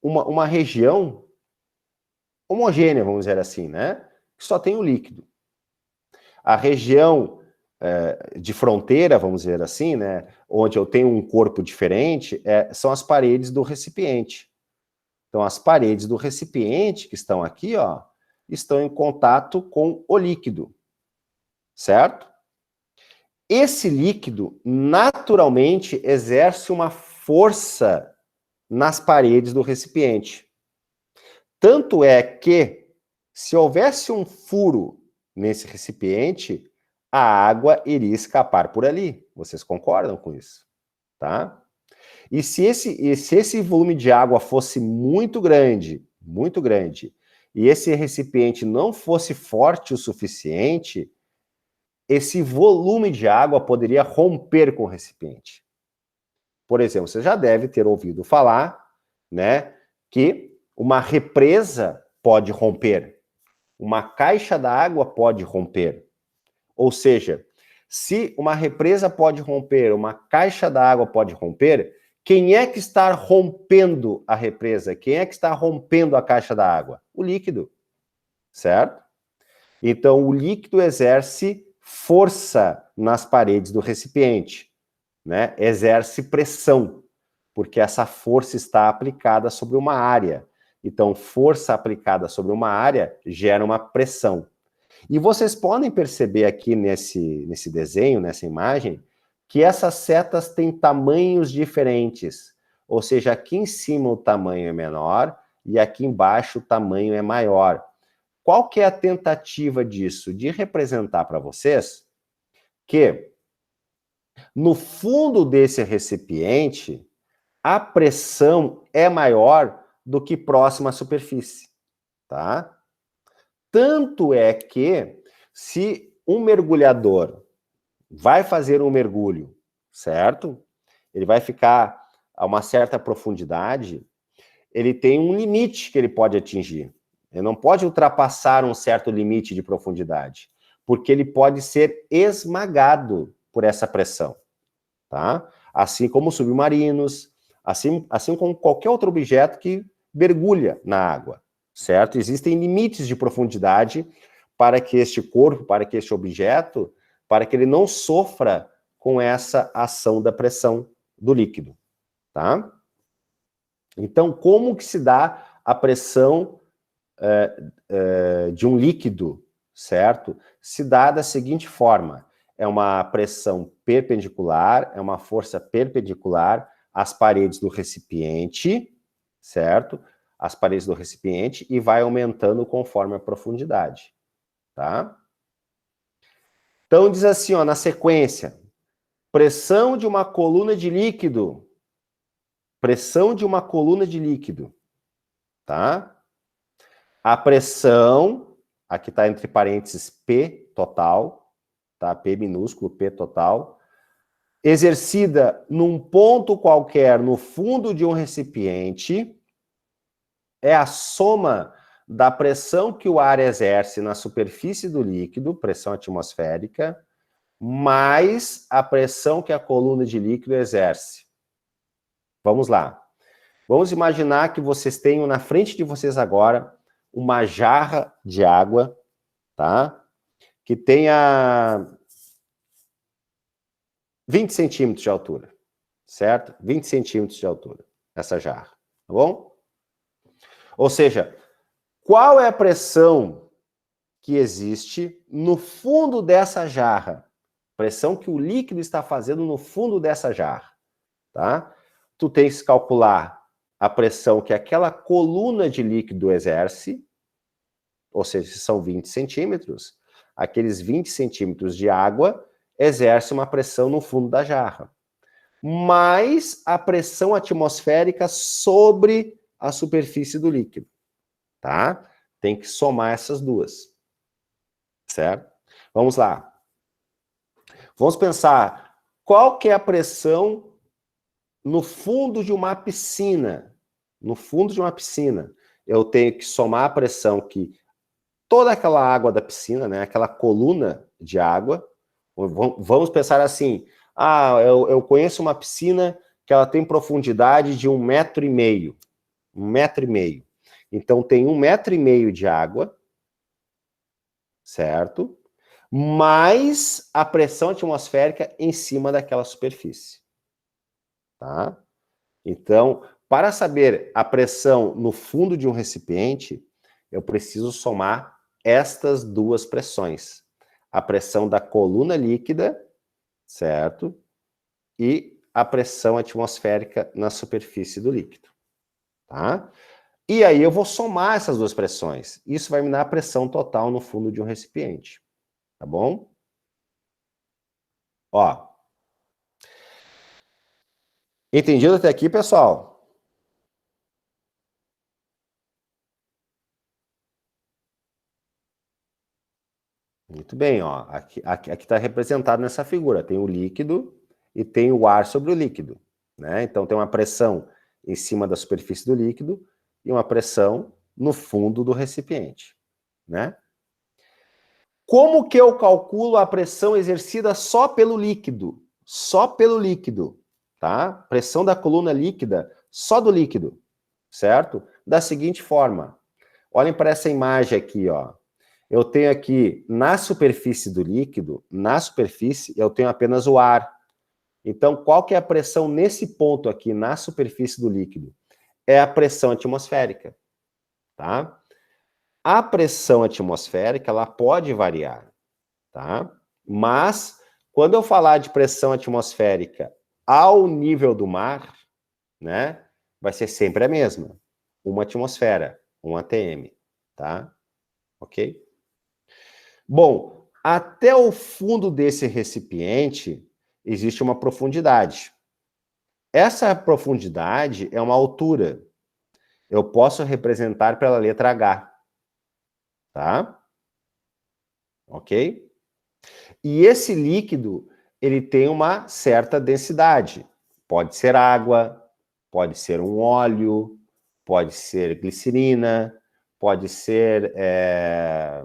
uma região homogênea, vamos dizer assim, né? Que só tem o líquido. A região de fronteira, vamos dizer assim, né? Onde eu tenho um corpo diferente, são as paredes do recipiente. Então, as paredes do recipiente que estão aqui, ó, estão em contato com o líquido, certo? Esse líquido, naturalmente, exerce uma força nas paredes do recipiente. Tanto é que, se houvesse um furo nesse recipiente, a água iria escapar por ali. Vocês concordam com isso? Tá? E se esse volume de água fosse muito grande, e esse recipiente não fosse forte o suficiente, esse volume de água poderia romper com o recipiente. Por exemplo, você já deve ter ouvido falar, né, que uma represa pode romper, uma caixa d'água pode romper. Ou seja, se uma represa pode romper, uma caixa d'água pode romper, quem é que está rompendo a represa? Quem é que está rompendo a caixa d'água? O líquido, certo? Então, o líquido exerce força nas paredes do recipiente, né? Exerce pressão, porque essa força está aplicada sobre uma área. Então, força aplicada sobre uma área gera uma pressão. E vocês podem perceber aqui nesse desenho, nessa imagem, que essas setas têm tamanhos diferentes. Ou seja, aqui em cima o tamanho é menor e aqui embaixo o tamanho é maior. Qual que é a tentativa disso? De representar para vocês que no fundo desse recipiente a pressão é maior do que próxima à superfície, tá? Tanto é que se um mergulhador vai fazer um mergulho, certo? Ele vai ficar a uma certa profundidade, ele tem um limite que ele pode atingir. Ele não pode ultrapassar um certo limite de profundidade, porque ele pode ser esmagado por essa pressão, tá? Assim como submarinos, assim como qualquer outro objeto que mergulha na água, certo? Existem limites de profundidade para que este corpo, para que este objeto, para que ele não sofra com essa ação da pressão do líquido, tá? Então, como que se dá a pressão de um líquido, certo? Se dá da seguinte forma: é uma pressão perpendicular, é uma força perpendicular às paredes do recipiente, certo? As paredes do recipiente, e vai aumentando conforme a profundidade, tá? Então diz assim, ó, na sequência: pressão de uma coluna de líquido, pressão de uma coluna de líquido, tá? A pressão, aqui está entre parênteses P total, tá? P minúsculo, P total, exercida num ponto qualquer no fundo de um recipiente, é a soma da pressão que o ar exerce na superfície do líquido, pressão atmosférica, mais a pressão que a coluna de líquido exerce. Vamos lá. Vamos imaginar que vocês tenham na frente de vocês agora uma jarra de água, tá? Que tenha 20 centímetros de altura, certo? 20 centímetros de altura, essa jarra, tá bom? Ou seja, qual é a pressão que existe no fundo dessa jarra? Pressão que o líquido está fazendo no fundo dessa jarra, tá? Tu tens que calcular a pressão que aquela coluna de líquido exerce, ou seja, se são 20 centímetros, aqueles 20 centímetros de água exerce uma pressão no fundo da jarra, mais a pressão atmosférica sobre a superfície do líquido, tá? Tem que somar essas duas, certo? Vamos lá. Vamos pensar, qual que é a pressão no fundo de uma piscina? No fundo de uma piscina, eu tenho que somar a pressão que toda aquela água da piscina, né, aquela coluna de água, vamos pensar assim, eu conheço uma piscina que ela tem profundidade de 1,5 metro, 1,5 metro. Então tem 1,5 metro de água, certo? Mais a pressão atmosférica em cima daquela superfície, tá? Então, para saber a pressão no fundo de um recipiente, eu preciso somar estas duas pressões. A pressão da coluna líquida, certo? E a pressão atmosférica na superfície do líquido, tá? E aí eu vou somar essas duas pressões. Isso vai me dar a pressão total no fundo de um recipiente, tá bom? Ó. Entendido até aqui, pessoal? Muito bem, ó. Aqui está representado nessa figura. Tem o líquido e tem o ar sobre o líquido, né? Então tem uma pressão em cima da superfície do líquido e uma pressão no fundo do recipiente, né? Como que eu calculo a pressão exercida só pelo líquido? Só pelo líquido, tá? Pressão da coluna líquida, só do líquido, certo? Da seguinte forma. Olhem para essa imagem aqui, ó. Eu tenho aqui, na superfície do líquido, na superfície, eu tenho apenas o ar. Então, qual que é a pressão nesse ponto aqui, na superfície do líquido? É a pressão atmosférica, tá? A pressão atmosférica, ela pode variar, tá? Mas, quando eu falar de pressão atmosférica ao nível do mar, né, vai ser sempre a mesma. Uma atmosfera, um atm, tá? Ok? Bom, até o fundo desse recipiente existe uma profundidade. Essa profundidade é uma altura. Eu posso representar pela letra H. Tá? Ok? E esse líquido, ele tem uma certa densidade. Pode ser água, pode ser um óleo, pode ser glicerina, pode ser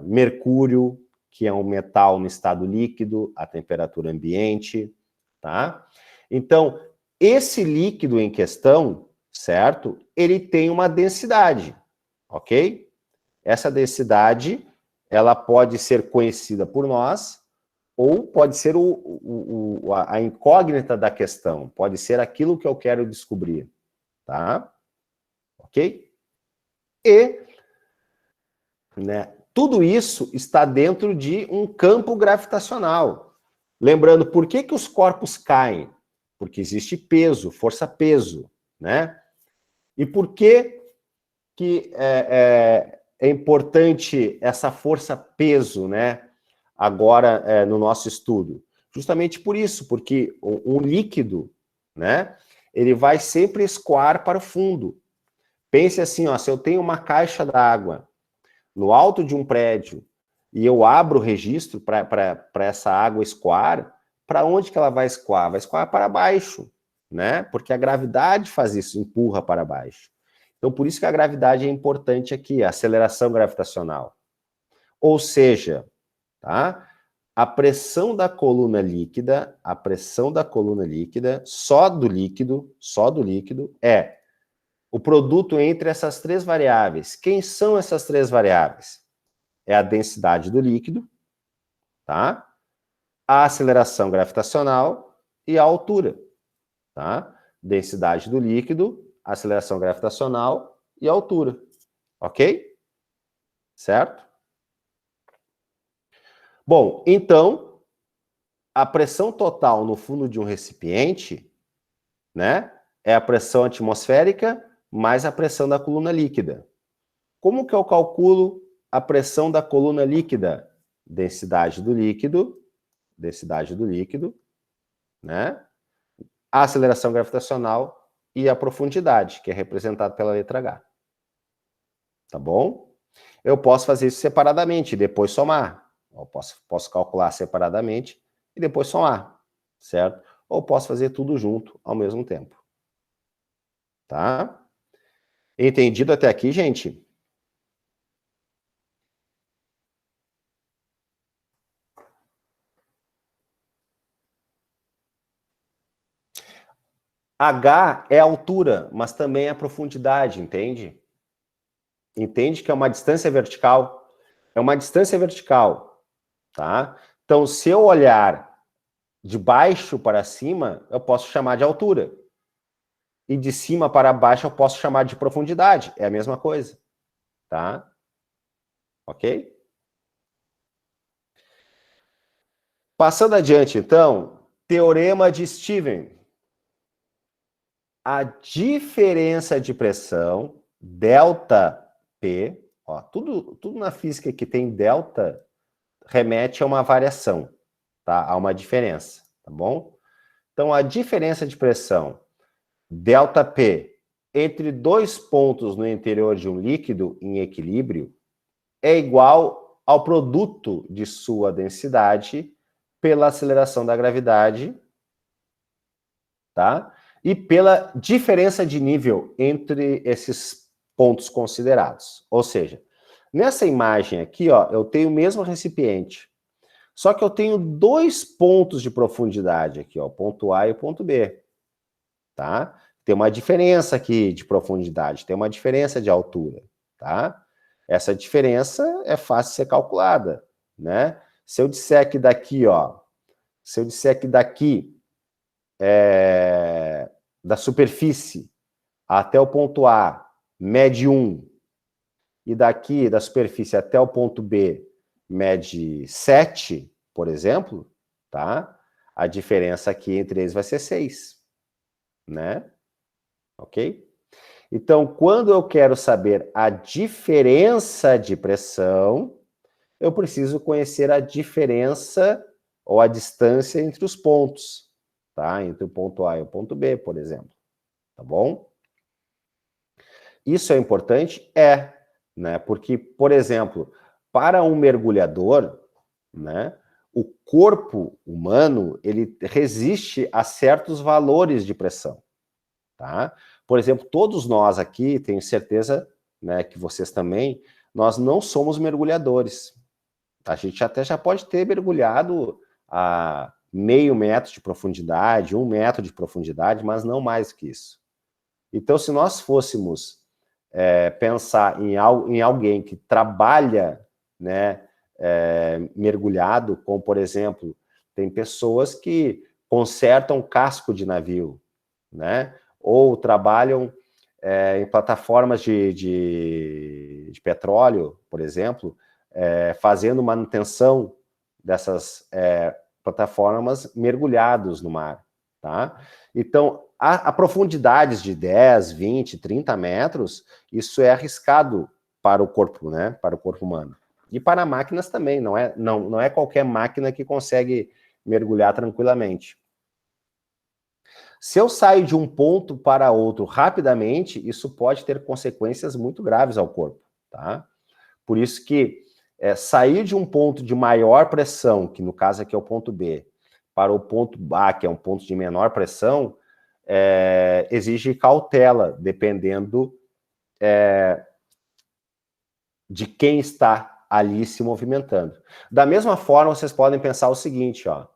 mercúrio, que é um metal no estado líquido, a temperatura ambiente, tá? Então, esse líquido em questão, certo? Ele tem uma densidade, ok? Essa densidade, ela pode ser conhecida por nós, ou pode ser a incógnita da questão, pode ser aquilo que eu quero descobrir, tá? Ok? E, né, tudo isso está dentro de um campo gravitacional. Lembrando, por que que os corpos caem? Porque existe peso, força-peso, né? E por que é importante essa força-peso, né? Agora, no nosso estudo. Justamente por isso, porque um líquido, né? Ele vai sempre escoar para o fundo. Pense assim, ó, se eu tenho uma caixa d'água no alto de um prédio e eu abro o registro para essa água escoar, para onde que ela vai escoar? Vai escoar para baixo, né? Porque a gravidade faz isso, empurra para baixo. Então, por isso que a gravidade é importante aqui, a aceleração gravitacional. Ou seja, tá? A pressão da coluna líquida, só do líquido, é o produto entre essas três variáveis. Quem são essas três variáveis? É a densidade do líquido, tá? A aceleração gravitacional e a altura, tá? Densidade do líquido, aceleração gravitacional e altura, ok? Certo? Bom, então, a pressão total no fundo de um recipiente, né, é a pressão atmosférica mais a pressão da coluna líquida. Como que eu calculo a pressão da coluna líquida? Densidade do líquido, né? A aceleração gravitacional e a profundidade, que é representada pela letra H. Tá bom? Eu posso fazer isso separadamente e depois somar. Eu posso calcular separadamente e depois somar, certo? Ou posso fazer tudo junto ao mesmo tempo. Tá? Entendido até aqui, gente? H é a altura, mas também é a profundidade, entende? Entende que é uma distância vertical? É uma distância vertical, tá? Então, se eu olhar de baixo para cima, eu posso chamar de altura. E de cima para baixo eu posso chamar de profundidade. É a mesma coisa, tá? Ok? Passando adiante, então, teorema de Stephen. A diferença de pressão, delta P, ó, tudo na física que tem delta remete a uma variação, tá? A uma diferença, tá bom? Então, a diferença de pressão, delta P, entre dois pontos no interior de um líquido em equilíbrio, é igual ao produto de sua densidade pela aceleração da gravidade, tá? E pela diferença de nível entre esses pontos considerados. Ou seja, nessa imagem aqui, ó, eu tenho o mesmo recipiente, só que eu tenho dois pontos de profundidade aqui, ó, o ponto A e o ponto B, tá? Tem uma diferença aqui de profundidade, tem uma diferença de altura, tá? Essa diferença é fácil de ser calculada, né? Se eu disser que daqui, ó, da superfície até o ponto A, mede 1, e daqui da superfície até o ponto B, mede 7, por exemplo, tá? A diferença aqui entre eles vai ser 6, né? Ok? Então, quando eu quero saber a diferença de pressão, eu preciso conhecer a diferença ou a distância entre os pontos, tá? Entre o ponto A e o ponto B, por exemplo. Tá bom? Isso é importante? É, né? Porque, por exemplo, para um mergulhador, né, o corpo humano, ele resiste a certos valores de pressão, tá? Por exemplo, todos nós aqui, tenho certeza, né, que vocês também, nós não somos mergulhadores. A gente até já pode ter mergulhado a meio metro de profundidade, 1 metro de profundidade, mas não mais que isso. Então, se nós fôssemos pensar em alguém que trabalha, né, mergulhado, como, por exemplo, tem pessoas que consertam casco de navio, né, ou trabalham em plataformas de petróleo, por exemplo, fazendo manutenção dessas plataformas mergulhados no mar, tá? Então, a profundidades de 10, 20, 30 metros, isso é arriscado para o corpo, né? Para o corpo humano. E para máquinas também, não é qualquer máquina que consegue mergulhar tranquilamente. Se eu saio de um ponto para outro rapidamente, isso pode ter consequências muito graves ao corpo, tá? Por isso que sair de um ponto de maior pressão, que no caso aqui é o ponto B, para o ponto A, que é um ponto de menor pressão, exige cautela, dependendo de quem está ali se movimentando. Da mesma forma, vocês podem pensar o seguinte, ó.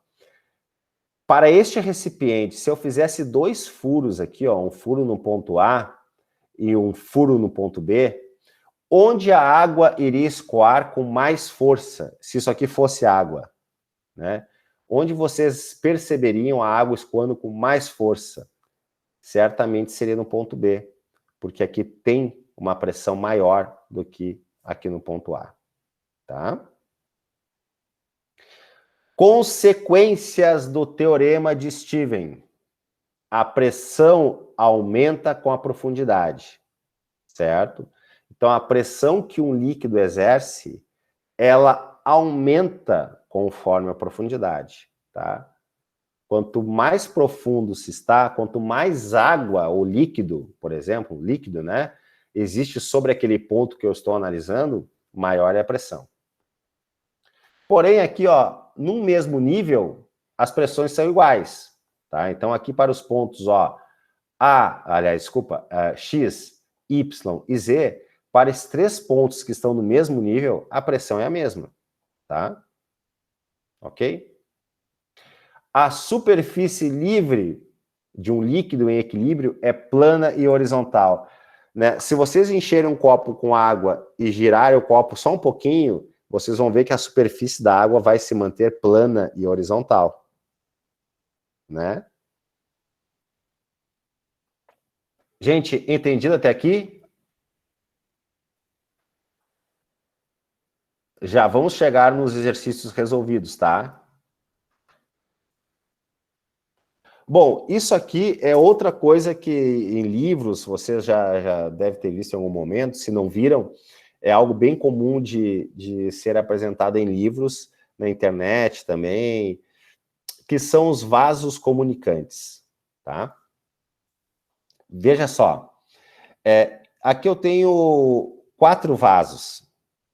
Para este recipiente, se eu fizesse 2 furos aqui, ó, um furo no ponto A e um furo no ponto B, onde a água iria escoar com mais força, se isso aqui fosse água, né? Onde vocês perceberiam a água escoando com mais força? Certamente seria no ponto B, porque aqui tem uma pressão maior do que aqui no ponto A, tá? Consequências do teorema de Stevens. A pressão aumenta com a profundidade, certo? Então, a pressão que um líquido exerce, ela aumenta conforme a profundidade, tá? Quanto mais profundo se está, quanto mais água ou líquido, por exemplo, líquido, né, existe sobre aquele ponto que eu estou analisando, maior é a pressão. Porém, aqui, ó, num mesmo nível, as pressões são iguais, tá? Então, aqui para os pontos, ó, X, Y e Z, para esses 3 pontos que estão no mesmo nível, a pressão é a mesma, tá? Ok? A superfície livre de um líquido em equilíbrio é plana e horizontal, né? Se vocês encherem um copo com água e girarem o copo só um pouquinho, vocês vão ver que a superfície da água vai se manter plana e horizontal, né? Gente, entendido até aqui? Já vamos chegar nos exercícios resolvidos, tá? Bom, isso aqui é outra coisa que em livros, vocês já devem ter visto em algum momento, se não viram, é algo bem comum de ser apresentado em livros, na internet também, que são os vasos comunicantes, tá? Veja só, aqui eu tenho 4 vasos,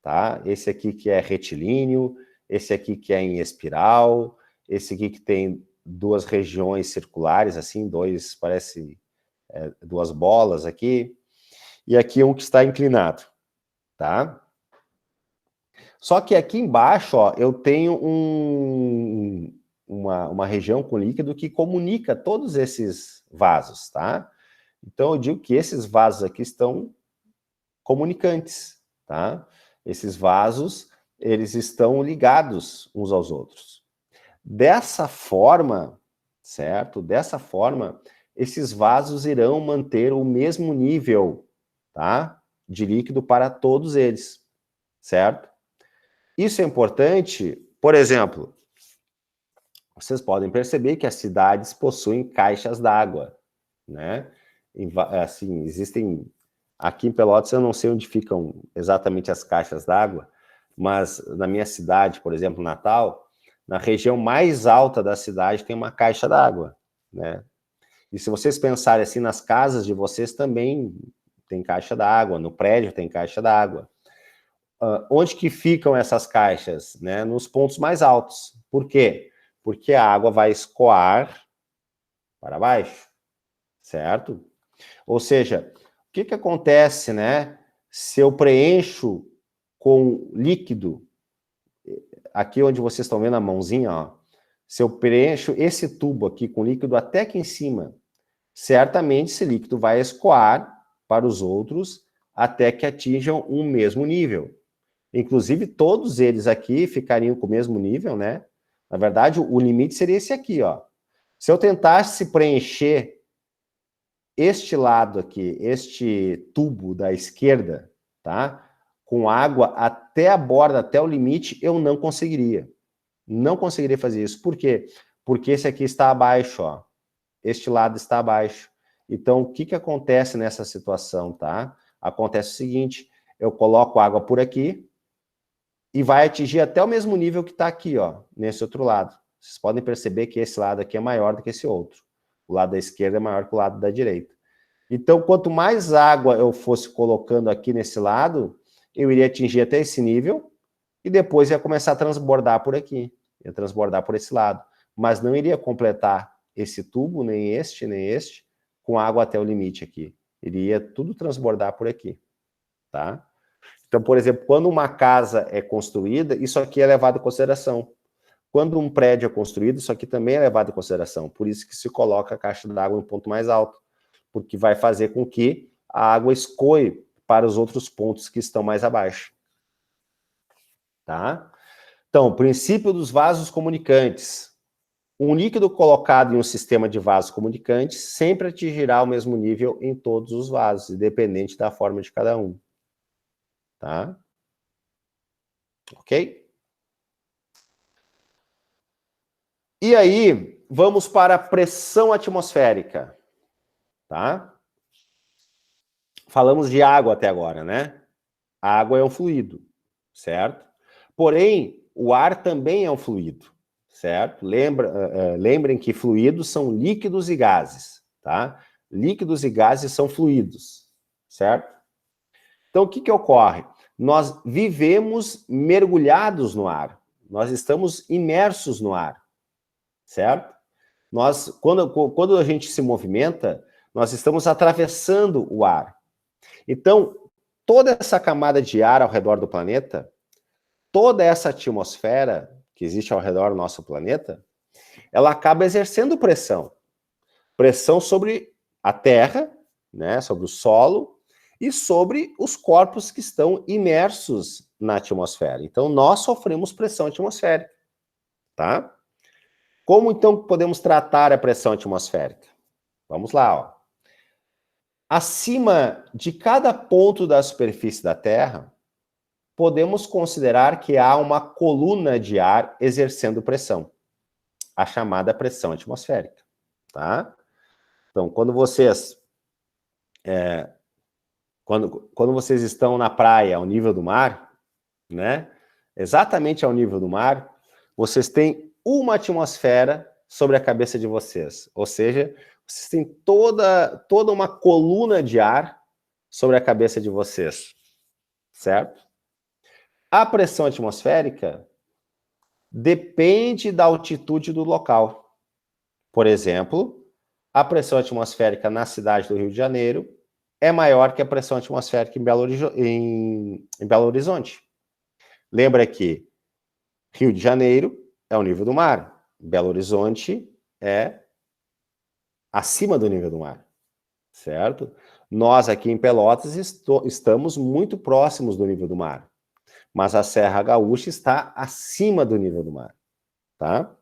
tá? Esse aqui que é retilíneo, esse aqui que é em espiral, esse aqui que tem 2 regiões circulares, assim, parece 2 bolas aqui, e aqui um que está inclinado, tá? Só que aqui embaixo, ó, eu tenho uma região com líquido que comunica todos esses vasos, tá? Então, eu digo que esses vasos aqui estão comunicantes, tá? Esses vasos, eles estão ligados uns aos outros. Dessa forma, certo? Dessa forma, esses vasos irão manter o mesmo nível, tá? De líquido para todos eles, certo? Isso é importante, por exemplo, vocês podem perceber que as cidades possuem caixas d'água, né? Assim, existem... Aqui em Pelotas eu não sei onde ficam exatamente as caixas d'água, mas na minha cidade, por exemplo, Natal, na região mais alta da cidade tem uma caixa d'água, né? E se vocês pensarem assim, nas casas de vocês também tem caixa d'água, no prédio tem caixa d'água. Onde que ficam essas caixas? Né? Nos pontos mais altos. Por quê? Porque a água vai escoar para baixo, certo? Ou seja, o que acontece, né? Se eu preencho com líquido, aqui onde vocês estão vendo a mãozinha, ó, se eu preencho esse tubo aqui com líquido até aqui em cima, certamente esse líquido vai escoar para os outros até que atinjam um mesmo nível. Inclusive, todos eles aqui ficariam com o mesmo nível, né? Na verdade, o limite seria esse aqui, ó. Se eu tentasse preencher este lado aqui, este tubo da esquerda, tá? Com água até a borda, até o limite, eu não conseguiria. Não conseguiria fazer isso. Por quê? Porque esse aqui está abaixo, ó. Este lado está abaixo. Então, o que que acontece nessa situação, tá? Acontece o seguinte, eu coloco água por aqui e vai atingir até o mesmo nível que está aqui, ó, nesse outro lado. Vocês podem perceber que esse lado aqui é maior do que esse outro. O lado da esquerda é maior que o lado da direita. Então, quanto mais água eu fosse colocando aqui nesse lado, eu iria atingir até esse nível e depois ia começar a transbordar por aqui. Ia transbordar por esse lado. Mas não iria completar esse tubo, nem este, com água até o limite aqui. Iria tudo transbordar por aqui, tá? Então, por exemplo, quando uma casa é construída, isso aqui é levado em consideração. Quando um prédio é construído, isso aqui também é levado em consideração. Por isso que se coloca a caixa d'água no ponto mais alto, porque vai fazer com que a água escoe para os outros pontos que estão mais abaixo. Tá? Então, princípio dos vasos comunicantes. Um líquido colocado em um sistema de vasos comunicantes sempre atingirá o mesmo nível em todos os vasos, independente da forma de cada um. Tá? Ok? E aí, vamos para a pressão atmosférica. Tá? Falamos de água até agora, né? A água é um fluido, certo? Porém, o ar também é um fluido, certo? Lembrem que fluidos são líquidos e gases, tá? Líquidos e gases são fluidos, certo? Então, o que que ocorre? Nós vivemos mergulhados no ar, nós estamos imersos no ar, certo? Quando a gente se movimenta, nós estamos atravessando o ar. Então, toda essa camada de ar ao redor do planeta, toda essa atmosfera que existe ao redor do nosso planeta, ela acaba exercendo pressão. Pressão sobre a Terra, né, sobre o solo, e sobre os corpos que estão imersos na atmosfera. Então, nós sofremos pressão atmosférica, tá? Como, então, podemos tratar a pressão atmosférica? Vamos lá, ó. Acima de cada ponto da superfície da Terra, podemos considerar que há uma coluna de ar exercendo pressão, a chamada pressão atmosférica, tá? Então, quando vocês estão na praia ao nível do mar, né? Exatamente ao nível do mar, vocês têm uma atmosfera sobre a cabeça de vocês, ou seja, vocês têm toda uma coluna de ar sobre a cabeça de vocês, certo? A pressão atmosférica depende da altitude do local. Por exemplo, a pressão atmosférica na cidade do Rio de Janeiro é maior que a pressão atmosférica em Belo Horizonte. Lembra que Rio de Janeiro é o nível do mar, Belo Horizonte é acima do nível do mar, certo? Nós aqui em Pelotas estamos muito próximos do nível do mar, mas a Serra Gaúcha está acima do nível do mar, tá?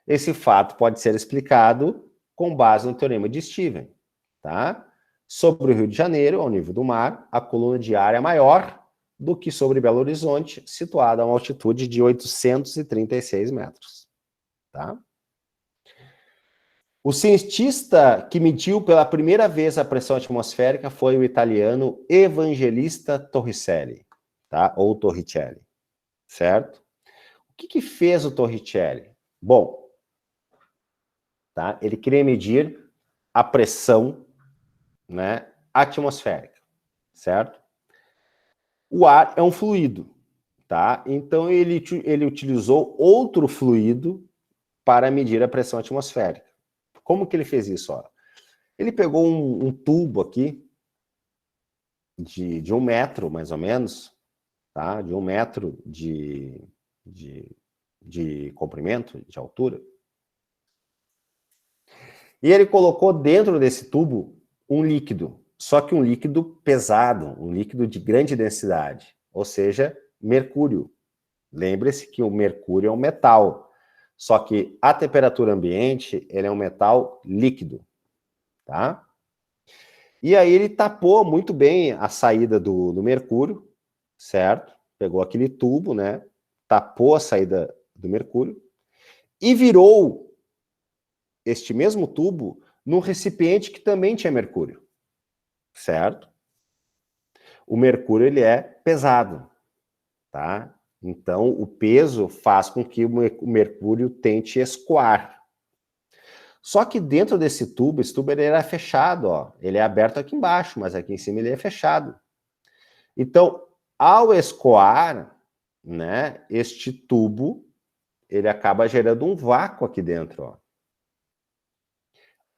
Esse fato pode ser explicado com base no Teorema de Stephen, tá? Sobre o Rio de Janeiro, ao nível do mar, a coluna de ar é maior do que sobre Belo Horizonte, situada a uma altitude de 836 metros, tá? O cientista que mediu pela primeira vez a pressão atmosférica foi o italiano Evangelista Torricelli, tá? Ou Torricelli, certo? O que fez o Torricelli? Bom, tá? Ele queria medir a pressão, né, atmosférica, certo? O ar é um fluido, tá? Então ele utilizou outro fluido para medir a pressão atmosférica. Como que ele fez isso? Ó? Ele pegou um tubo aqui de 1 metro, mais ou menos, tá? De 1 metro de comprimento, de altura. E ele colocou dentro desse tubo um líquido, só que um líquido pesado, um líquido de grande densidade, ou seja, mercúrio. Lembre-se que o mercúrio é um metal, só que a temperatura ambiente ele é um metal líquido, tá? E aí ele tapou muito bem a saída do mercúrio, certo? Pegou aquele tubo, né? Tapou a saída do mercúrio e virou este mesmo tubo num recipiente que também tinha mercúrio, certo? O mercúrio, ele é pesado, tá? Então, o peso faz com que o mercúrio tente escoar. Só que dentro desse tubo, esse tubo ele era fechado, ó. Ele é aberto aqui embaixo, mas aqui em cima ele é fechado. Então, ao escoar, né, este tubo, ele acaba gerando um vácuo aqui dentro, ó.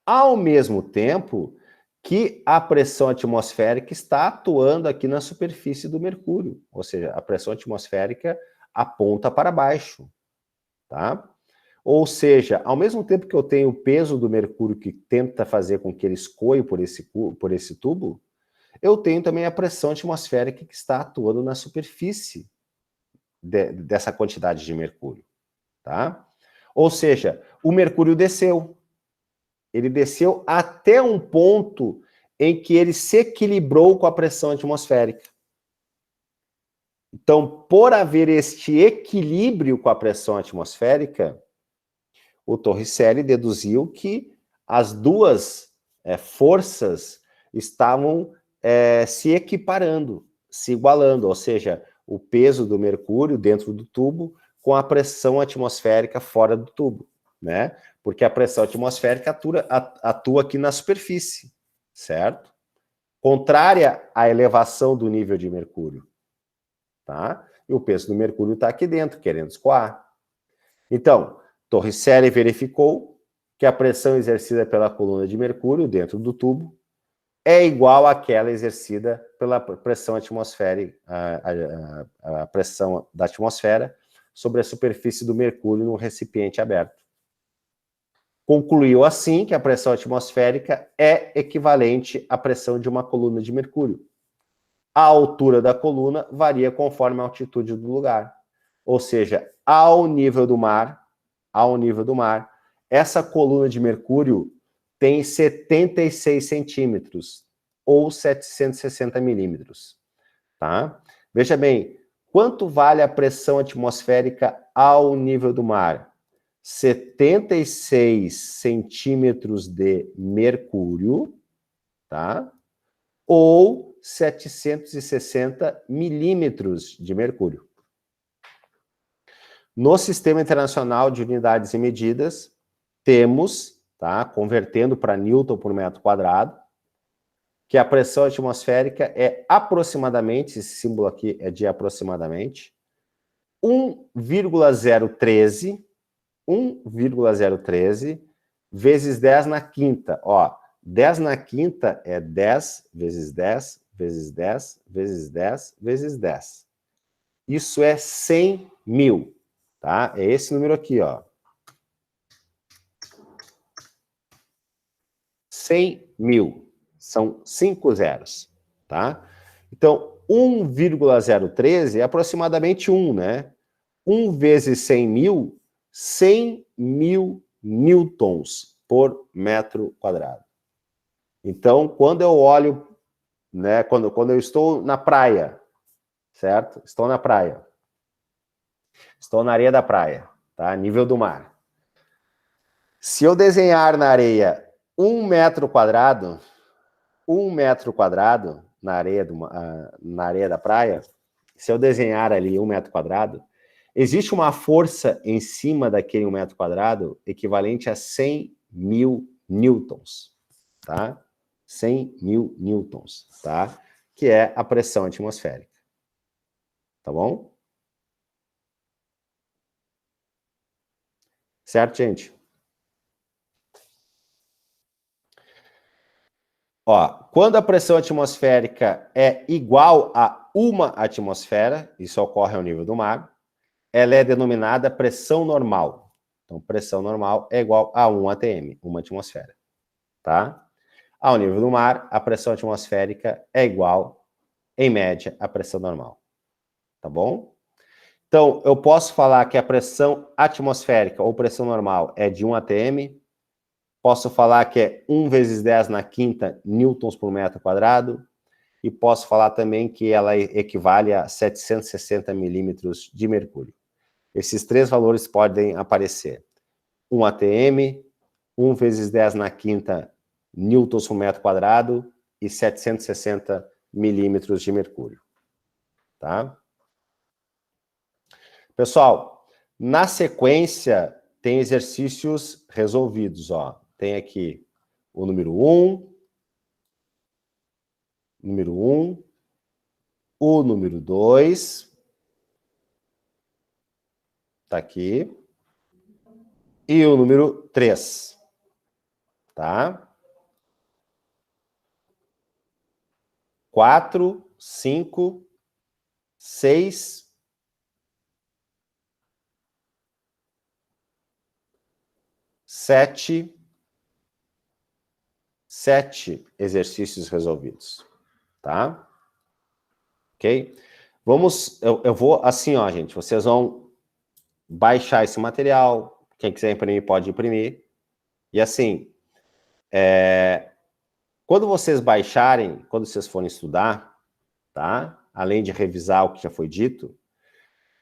Ao mesmo tempo que a pressão atmosférica está atuando aqui na superfície do mercúrio, ou seja, a pressão atmosférica aponta para baixo, tá? Ou seja, ao mesmo tempo que eu tenho o peso do mercúrio que tenta fazer com que ele escoe por esse tubo, eu tenho também a pressão atmosférica que está atuando na superfície dessa quantidade de mercúrio, tá? Ou seja, o mercúrio desceu. Ele desceu até um ponto em que ele se equilibrou com a pressão atmosférica. Então, por haver este equilíbrio com a pressão atmosférica, o Torricelli deduziu que as duas forças estavam se equiparando, se igualando, ou seja, o peso do mercúrio dentro do tubo com a pressão atmosférica fora do tubo, né? Porque a pressão atmosférica atua aqui na superfície, certo? Contrária à elevação do nível de mercúrio, tá? E o peso do mercúrio está aqui dentro, querendo escoar. Então, Torricelli verificou que a pressão exercida pela coluna de mercúrio dentro do tubo é igual àquela exercida pela pressão atmosférica, a pressão da atmosfera sobre a superfície do mercúrio num recipiente aberto. Concluiu assim que a pressão atmosférica é equivalente à pressão de uma coluna de mercúrio. A altura da coluna varia conforme a altitude do lugar. Ou seja, ao nível do mar, essa coluna de mercúrio tem 76 centímetros, ou 760 milímetros, tá? Veja bem, quanto vale a pressão atmosférica ao nível do mar? 76 centímetros de mercúrio, tá? Ou 760 milímetros de mercúrio. No Sistema Internacional de Unidades e Medidas, temos, tá, convertendo para Newton por metro quadrado, que a pressão atmosférica é aproximadamente, esse símbolo aqui é de aproximadamente, 1,013 vezes 10 na quinta. Ó, 10 na quinta é 10 vezes 10 vezes 10 vezes 10 vezes 10. Isso é 100 mil, tá? É esse número aqui, ó. 100 mil. São 5 zeros, tá? Então, 1,013 é aproximadamente 1, né? 1 vezes 100 mil, 100 mil newtons por metro quadrado. Então, quando eu olho, né, quando eu estou na praia, certo? Estou na praia. Estou na areia da praia, tá? Nível do mar. Se eu desenhar na areia 1 metro quadrado, na areia da praia, se eu desenhar ali 1 metro quadrado, existe uma força em cima daquele 1 metro quadrado equivalente a 100 mil newtons, tá? 100 mil newtons, tá? Que é a pressão atmosférica. Tá bom? Certo, gente? Ó, quando a pressão atmosférica é igual a uma atmosfera, isso ocorre ao nível do mar, ela é denominada pressão normal. Então, pressão normal é igual a 1 atm, uma atmosfera, tá? Ao nível do mar, a pressão atmosférica é igual, em média, à pressão normal, tá bom? Então, eu posso falar que a pressão atmosférica ou pressão normal é de 1 atm, Posso falar que é 1 vezes 10 na quinta newtons por metro quadrado. E posso falar também que ela equivale a 760 milímetros de mercúrio. Esses três valores podem aparecer. 1 atm, 1 vezes 10 na quinta newtons por metro quadrado e 760 milímetros de mercúrio. Tá? Pessoal, na sequência tem exercícios resolvidos. Ó. Tem aqui o número 1, o número 2, tá aqui, e o número 3, tá? 4, 5, 6, 7 exercícios resolvidos, tá? Ok? Vamos, eu vou assim, ó, gente, vocês vão baixar esse material, quem quiser imprimir pode imprimir, e assim, quando vocês baixarem, quando vocês forem estudar, tá? Além de revisar o que já foi dito,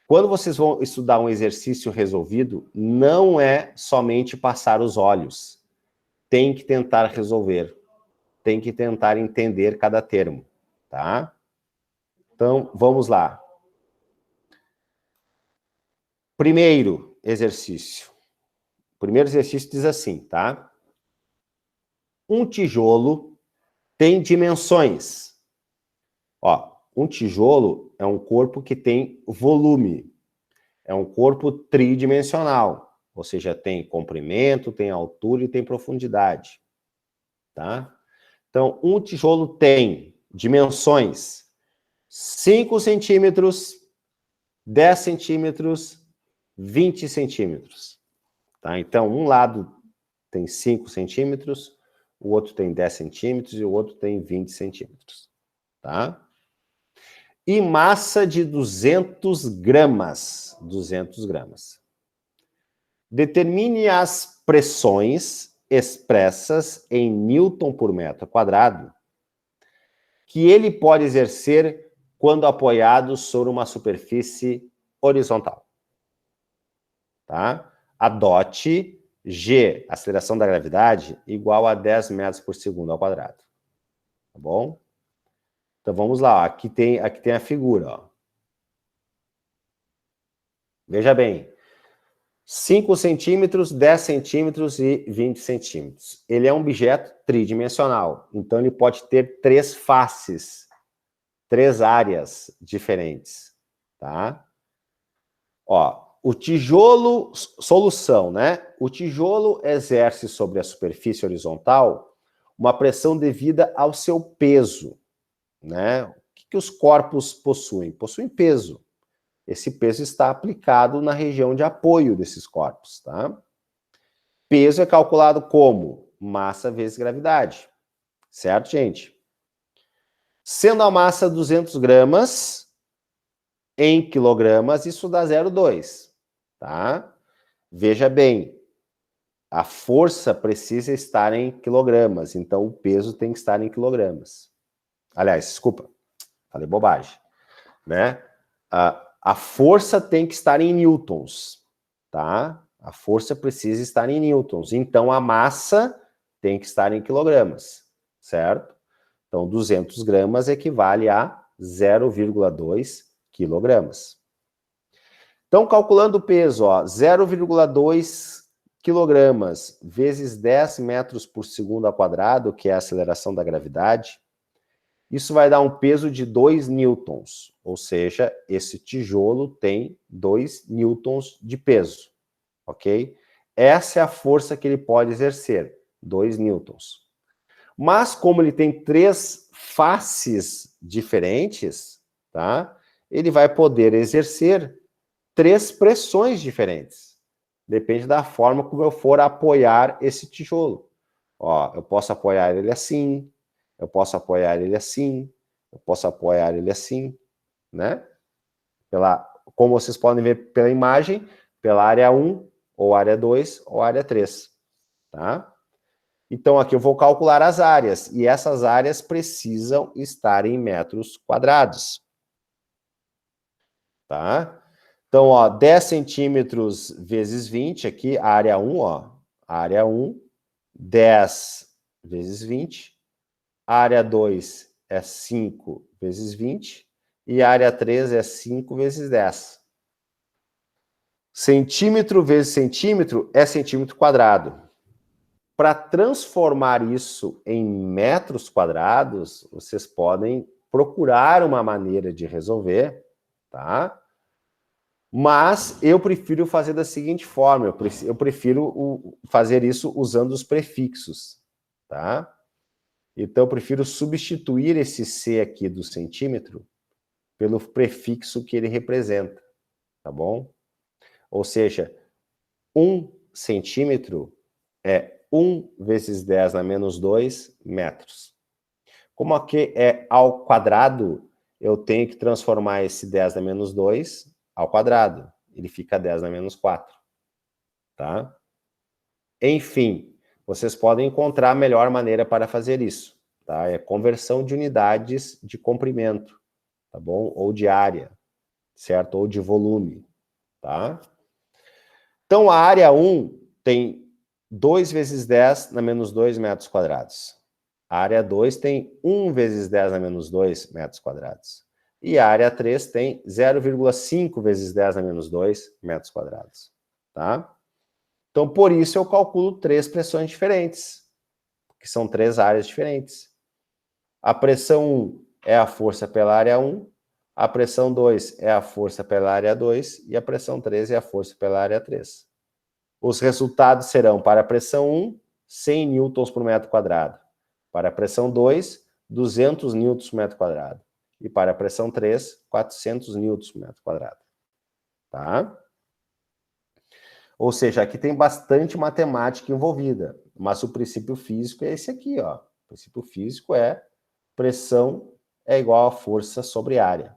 quando vocês vão estudar um exercício resolvido, não é somente passar os olhos, tem que tentar resolver, tem que tentar entender cada termo, tá? Então, vamos lá. Primeiro exercício. O primeiro exercício diz assim, tá? Um tijolo tem dimensões. Ó, um tijolo é um corpo que tem volume. É um corpo tridimensional. Ou seja, tem comprimento, tem altura e tem profundidade. Tá? Então, um tijolo tem dimensões 5 centímetros, 10 centímetros, 20 centímetros. Tá? Então, um lado tem 5 centímetros, o outro tem 10 centímetros e o outro tem 20 centímetros. Tá? E massa de 200 gramas. 200 gramas. Determine as pressões expressas em Newton por metro quadrado que ele pode exercer quando apoiado sobre uma superfície horizontal. Tá? Adote G, aceleração da gravidade, igual a 10 metros por segundo ao quadrado. Tá bom? Então vamos lá, ó. Aqui tem a figura. Ó. Veja bem, 5 centímetros, 10 centímetros e 20 centímetros. Ele é um objeto tridimensional, então ele pode ter 3 faces, 3 áreas diferentes, tá? Ó, o tijolo, solução, né? O tijolo exerce sobre a superfície horizontal uma pressão devida ao seu peso, né? O que os corpos possuem? Possuem peso. Esse peso está aplicado na região de apoio desses corpos, tá? Peso é calculado como? Massa vezes gravidade. Certo, gente? Sendo a massa 200 gramas em quilogramas, isso dá 0,2, tá? Veja bem, a força precisa estar em quilogramas, então o peso tem que estar em quilogramas. Aliás, desculpa, falei bobagem, né? A força tem que estar em newtons, tá? A força precisa estar em newtons. Então, a massa tem que estar em quilogramas, certo? Então, 200 gramas equivale a 0,2 quilogramas. Então, calculando o peso, 0,2 quilogramas vezes 10 metros por segundo ao quadrado, que é a aceleração da gravidade, isso vai dar um peso de 2 newtons, ou seja, esse tijolo tem 2 newtons de peso, ok? Essa é a força que ele pode exercer, 2 newtons. Mas como ele tem 3 faces diferentes, tá? Ele vai poder exercer 3 pressões diferentes. Depende da forma como eu for apoiar esse tijolo. Ó, eu posso apoiar ele assim, eu posso apoiar ele assim, eu posso apoiar ele assim, né? Como vocês podem ver pela imagem, pela área 1, ou área 2, ou área 3, tá? Então, aqui eu vou calcular as áreas, e essas áreas precisam estar em metros quadrados. Tá? Então, ó, 10 centímetros vezes 20, aqui, a área 1, ó, a área 1, 10 vezes 20, a área 2 é 5 vezes 20, e a área 3 é 5 vezes 10. Centímetro vezes centímetro é centímetro quadrado. Para transformar isso em metros quadrados, vocês podem procurar uma maneira de resolver, tá? Mas eu prefiro fazer da seguinte forma, eu prefiro fazer isso usando os prefixos, tá? Então, eu prefiro substituir esse C aqui do centímetro pelo prefixo que ele representa, tá bom? Ou seja, 1 centímetro é 1 vezes 10 na menos 2 metros. Como aqui é ao quadrado, eu tenho que transformar esse 10 na menos 2 ao quadrado. Ele fica 10 na menos 4. Tá? Enfim, vocês podem encontrar a melhor maneira para fazer isso. Tá? É conversão de unidades de comprimento, tá bom? Ou de área, certo? Ou de volume, tá? Então, a área 1 tem 2 vezes 10 na menos 2 metros quadrados. A área 2 tem 1 vezes 10 na menos 2 metros quadrados. E a área 3 tem 0,5 vezes 10 na menos 2 metros quadrados. Tá? Então, por isso, eu calculo 3 pressões diferentes, que são 3 áreas diferentes. A pressão 1 é a força pela área 1, a pressão 2 é a força pela área 2 e a pressão 3 é a força pela área 3. Os resultados serão para a pressão 1, 100 newtons por metro quadrado. Para a pressão 2, 200 newtons por metro quadrado. E para a pressão 3, 400 newtons por metro quadrado. Tá? Ou seja, aqui tem bastante matemática envolvida, mas o princípio físico é esse aqui, ó. O princípio físico é pressão é igual a força sobre área,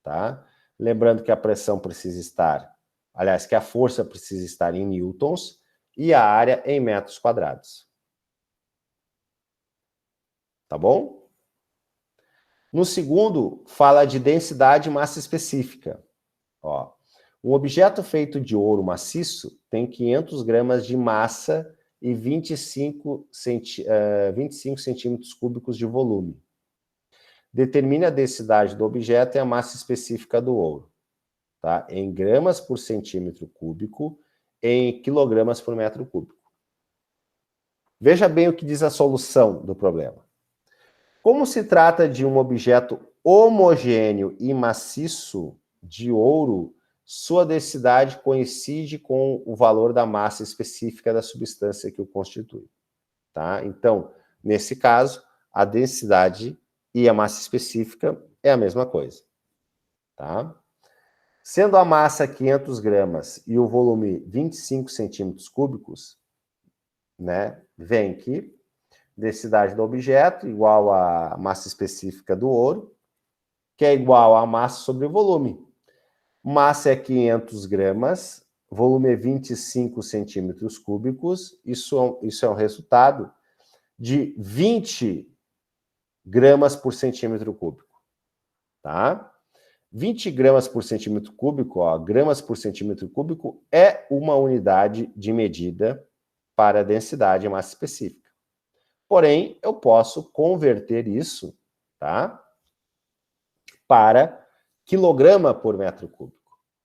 tá? Lembrando que a pressão precisa estar, aliás, que a força precisa estar em newtons e a área em metros quadrados. Tá bom? No segundo, fala de densidade e massa específica. Ó, um objeto feito de ouro maciço tem 500 gramas de massa e 25 centímetros cúbicos de volume. Determine a densidade do objeto e a massa específica do ouro, tá? Em gramas por centímetro cúbico, em quilogramas por metro cúbico. Veja bem o que diz a solução do problema. Como se trata de um objeto homogêneo e maciço de ouro, sua densidade coincide com o valor da massa específica da substância que o constitui. Tá? Então, nesse caso, a densidade e a massa específica é a mesma coisa. Tá? Sendo a massa 500 gramas e o volume 25 centímetros cúbicos, né, vem que densidade do objeto igual à massa específica do ouro, que é igual a massa sobre o volume. Massa é 500 gramas, volume é 25 centímetros cúbicos, isso é um resultado de 20 gramas por centímetro cúbico, tá? 20 gramas por centímetro cúbico, ó, gramas por centímetro cúbico é uma unidade de medida para a densidade e massa específica. Porém, eu posso converter isso, tá, para quilograma por metro cúbico,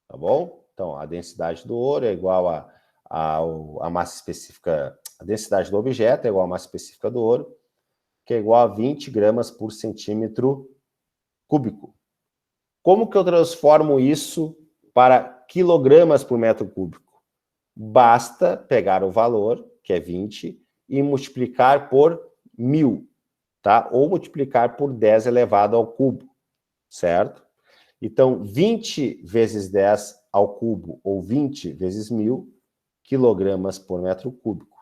tá bom? Então, a densidade do ouro é igual a massa específica, a densidade do objeto é igual à massa específica do ouro, que é igual a 20 gramas por centímetro cúbico. Como que eu transformo isso para quilogramas por metro cúbico? Basta pegar o valor, que é 20, e multiplicar por 1000, tá? Ou multiplicar por 10 elevado ao cubo, certo? Então, 20 vezes 10 ao cubo, ou 20 vezes 1000, quilogramas por metro cúbico.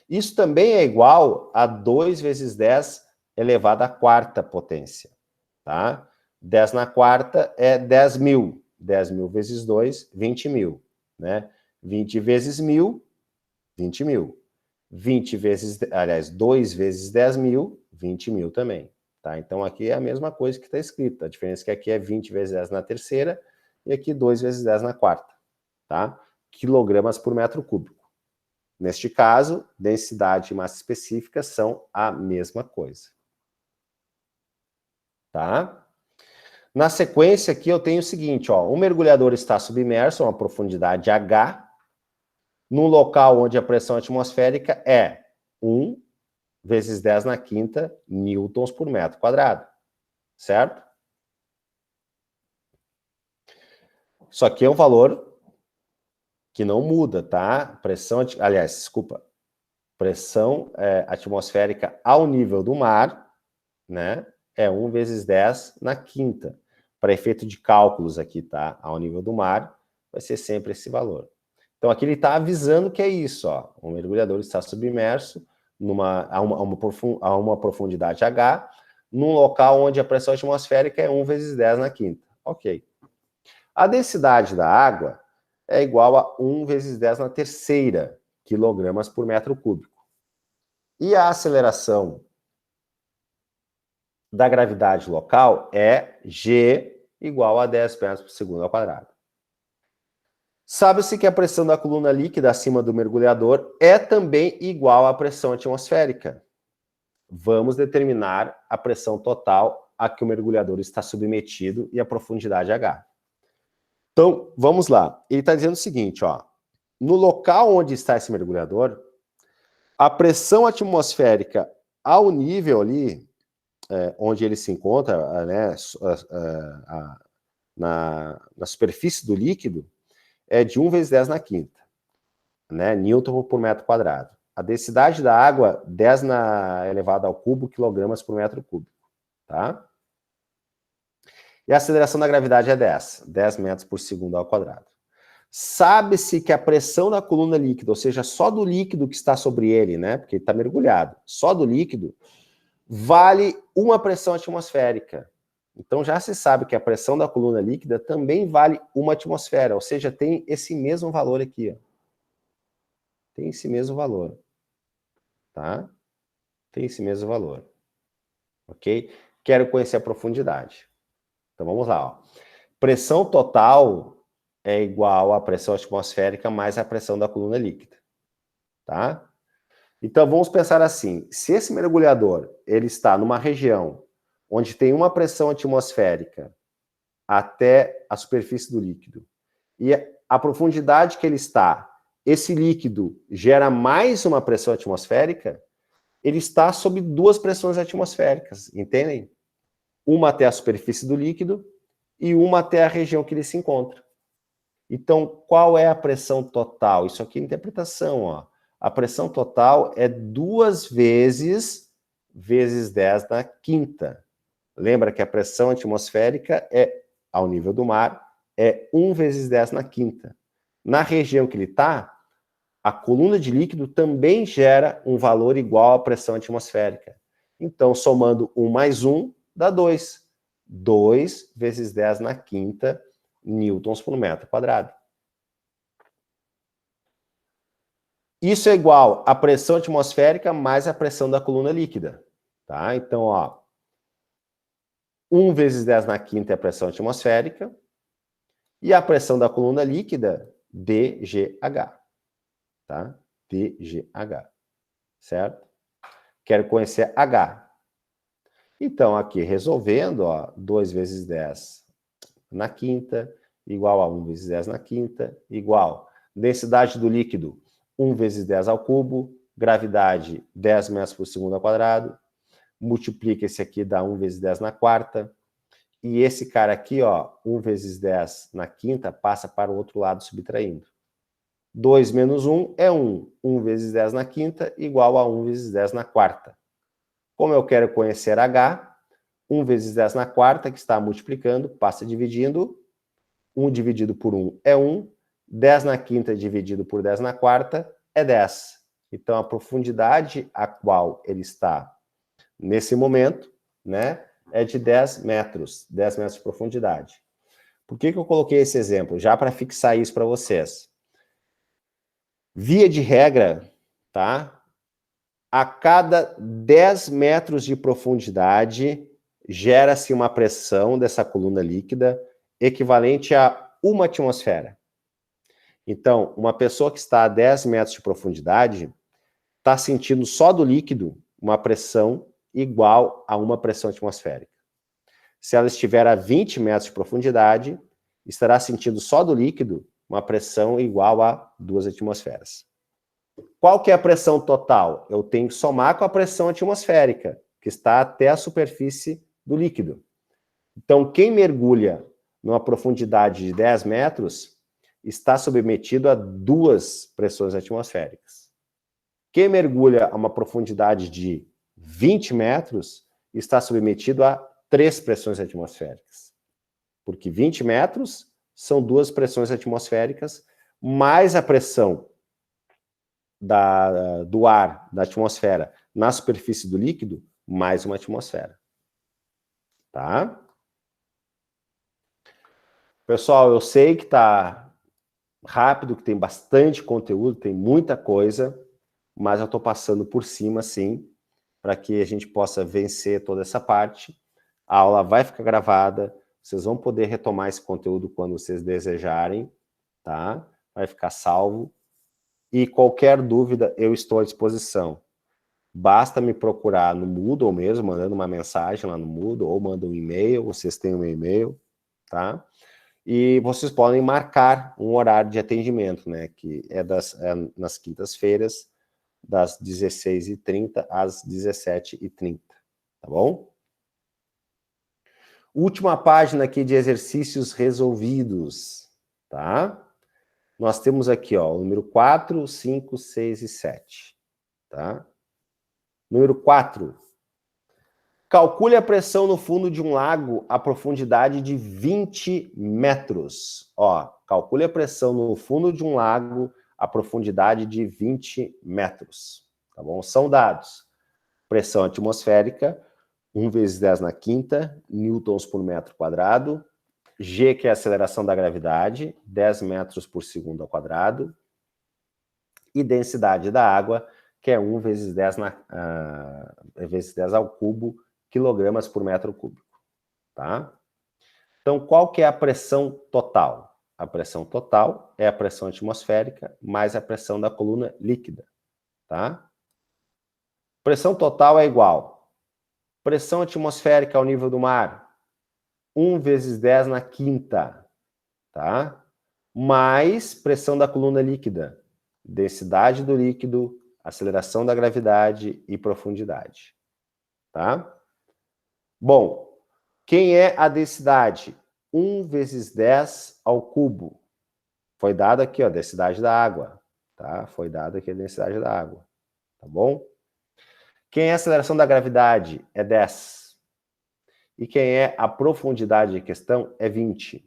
Isso também é igual a 2 vezes 10 elevado à quarta potência, tá? 10 na quarta é 10.000. 10.000 vezes 2, 20.000, né? 20 vezes 1000, 20.000. 20 vezes, aliás, 2 vezes 10 mil, 20 mil também. Tá? Então, aqui é a mesma coisa que está escrito. A diferença é que aqui é 20 vezes 10 na terceira e aqui 2 vezes 10 na quarta. Tá? Quilogramas por metro cúbico. Neste caso, densidade e massa específica são a mesma coisa. Tá? Na sequência aqui eu tenho o seguinte, ó, o mergulhador está submerso a uma profundidade H, num local onde a pressão atmosférica é 1 vezes 10 na quinta newtons por metro quadrado, certo? Isso aqui é um valor que não muda, tá? Pressão, aliás, desculpa, pressão atmosférica ao nível do mar, né? É 1 vezes 10 na quinta. Para efeito de cálculos aqui, tá? Ao nível do mar, vai ser sempre esse valor. Então, aqui ele está avisando que é isso, ó. O mergulhador está submerso a uma profundidade H, num local onde a pressão atmosférica é 1 vezes 10 na quinta. Ok. A densidade da água é igual a 1 vezes 10 na terceira quilogramas por metro cúbico. E a aceleração da gravidade local é G igual a 10 metros por segundo ao quadrado. Sabe-se que a pressão da coluna líquida acima do mergulhador é também igual à pressão atmosférica. Vamos determinar a pressão total a que o mergulhador está submetido e a profundidade H. Então, vamos lá. Ele está dizendo o seguinte, ó. No local onde está esse mergulhador, a pressão atmosférica ao nível ali, onde ele se encontra, né, na superfície do líquido, é de 1 vezes 10 na quinta, né, newton por metro quadrado. A densidade da água, 10 na elevada ao cubo, quilogramas por metro cúbico, tá? E a aceleração da gravidade é 10 metros por segundo ao quadrado. Sabe-se que a pressão da coluna líquida, ou seja, só do líquido que está sobre ele, né, porque ele está mergulhado, só do líquido, vale uma pressão atmosférica. Então já se sabe que a pressão da coluna líquida também vale uma atmosfera, ou seja, tem esse mesmo valor aqui, ó. Tem esse mesmo valor, tá? Tem esse mesmo valor, ok? Quero conhecer a profundidade. Então vamos lá, ó. Pressão total é igual à pressão atmosférica mais a pressão da coluna líquida, tá? Então vamos pensar assim, se esse mergulhador ele está numa região onde tem uma pressão atmosférica até a superfície do líquido, e a profundidade que ele está, esse líquido gera mais uma pressão atmosférica, ele está sob duas pressões atmosféricas, entendem? Uma até a superfície do líquido e uma até a região que ele se encontra. Então, qual é a pressão total? Isso aqui é interpretação, ó. A pressão total é 2 vezes 10 na quinta. Lembra que a pressão atmosférica ao nível do mar, é 1 vezes 10 na quinta. Na região que ele está, a coluna de líquido também gera um valor igual à pressão atmosférica. Então, somando 1 mais 1, dá 2. 2 vezes 10 na quinta newtons por metro quadrado. Isso é igual à pressão atmosférica mais a pressão da coluna líquida. Tá? Então, ó, 1 vezes 10 na quinta é a pressão atmosférica e a pressão da coluna líquida, dGH. Tá? dGH. Certo? Quero conhecer H. Então, aqui, resolvendo, ó, 2 vezes 10 na quinta, igual a 1 vezes 10 na quinta, igual densidade do líquido, 1 vezes 10 ao cubo, gravidade, 10 metros por segundo ao quadrado, multiplica esse aqui, dá 1 vezes 10 na quarta, e esse cara aqui, ó, 1 vezes 10 na quinta, passa para o outro lado subtraindo. 2 menos 1 é 1. 1 vezes 10 na quinta, igual a 1 vezes 10 na quarta. Como eu quero conhecer H, 1 vezes 10 na quarta, que está multiplicando, passa dividindo. 1 dividido por 1 é 1. 10 na quinta dividido por 10 na quarta é 10. Então, a profundidade a qual ele está nesse momento, né, é de 10 metros. 10 metros de profundidade. Por que eu coloquei esse exemplo? Já para fixar isso para vocês. Via de regra, tá? a cada 10 metros de profundidade, gera-se uma pressão dessa coluna líquida equivalente a 1 atmosfera. Então, uma pessoa que está a 10 metros de profundidade está sentindo só do líquido uma pressão igual a uma pressão atmosférica. Se ela estiver a 20 metros de profundidade, estará sentindo só do líquido uma pressão igual a 2 atmosferas. Qual que é a pressão total? Eu tenho que somar com a pressão atmosférica, que está até a superfície do líquido. Então, quem mergulha numa profundidade de 10 metros está submetido a 2 pressões atmosféricas. Quem mergulha a uma profundidade de 20 metros está submetido a 3 pressões atmosféricas. Porque 20 metros são 2 pressões atmosféricas, mais a pressão do ar, da atmosfera, na superfície do líquido, mais uma atmosfera. Tá? Pessoal, eu sei que tá rápido, que tem bastante conteúdo, tem muita coisa, mas eu tô passando por cima, sim, para que a gente possa vencer toda essa parte. A aula vai ficar gravada, vocês vão poder retomar esse conteúdo quando vocês desejarem, tá? Vai ficar salvo. E qualquer dúvida, eu estou à disposição. Basta me procurar no Moodle mesmo, mandando uma mensagem lá no Moodle, ou manda um e-mail, vocês têm um e-mail, tá? E vocês podem marcar um horário de atendimento, né? Que é nas quintas-feiras, das 16h30 às 17h30, tá bom? Última página aqui de exercícios resolvidos, tá? Nós temos aqui, ó, o número 4, 5, 6 e 7, tá? Número 4. Calcule a pressão no fundo de um lago a profundidade de 20 metros. Ó, calcule a pressão no fundo de um lago a profundidade de 20 metros. Tá bom? São dados. Pressão atmosférica, 1 vezes 10 na quinta, newtons por metro quadrado. G, que é a aceleração da gravidade, 10 metros por segundo ao quadrado. E densidade da água, que é 1 vezes 10, vezes 10 ao cubo, quilogramas por metro cúbico, tá? Então, qual que é a pressão total? A pressão total é a pressão atmosférica mais a pressão da coluna líquida, tá? Pressão total é igual. Pressão atmosférica ao nível do mar, 1 vezes 10 na quinta, tá? Mais pressão da coluna líquida, densidade do líquido, aceleração da gravidade e profundidade, tá? Bom, quem é a densidade? 1 vezes 10 ao cubo. Foi dado aqui, ó, a densidade da água, tá? Foi dado aqui a densidade da água, tá bom? Quem é a aceleração da gravidade? É 10. E quem é a profundidade de questão? É 20.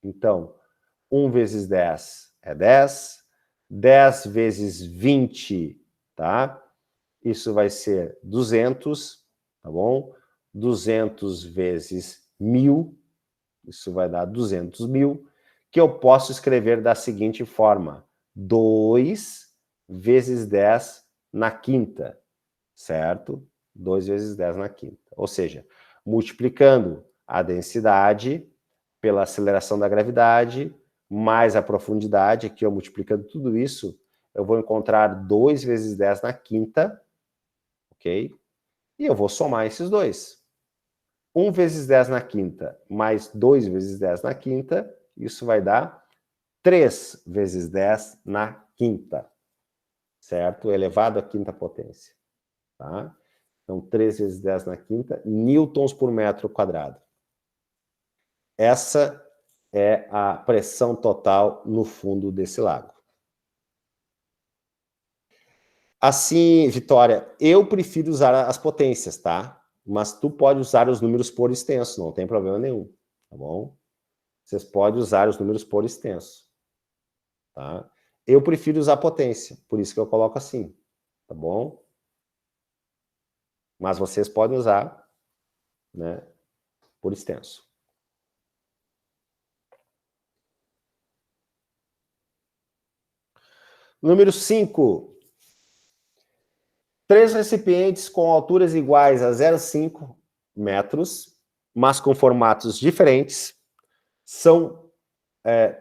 Então, 1 vezes 10 é 10. 10 vezes 20, tá? Isso vai ser 200, tá bom? 200 vezes 1000, isso vai dar 200 mil, que eu posso escrever da seguinte forma: 2 vezes 10 na quinta, certo? 2 vezes 10 na quinta. Ou seja, multiplicando a densidade pela aceleração da gravidade, mais a profundidade, aqui eu multiplicando tudo isso, eu vou encontrar 2 vezes 10 na quinta, ok? E eu vou somar esses dois. 1 vezes 10 na quinta, mais 2 vezes 10 na quinta, isso vai dar 3 vezes 10 na quinta, certo? Elevado à quinta potência, tá? Então, 3 vezes 10 na quinta, newtons por metro quadrado. Essa é a pressão total no fundo desse lago. Assim, Vitória, eu prefiro usar as potências, tá? Mas tu pode usar os números por extenso, não tem problema nenhum, tá bom? Vocês podem usar os números por extenso, tá? Eu prefiro usar potência, por isso que eu coloco assim, tá bom? Mas vocês podem usar, né, por extenso. Número 5. 3 recipientes com alturas iguais a 0,5 metros, mas com formatos diferentes, são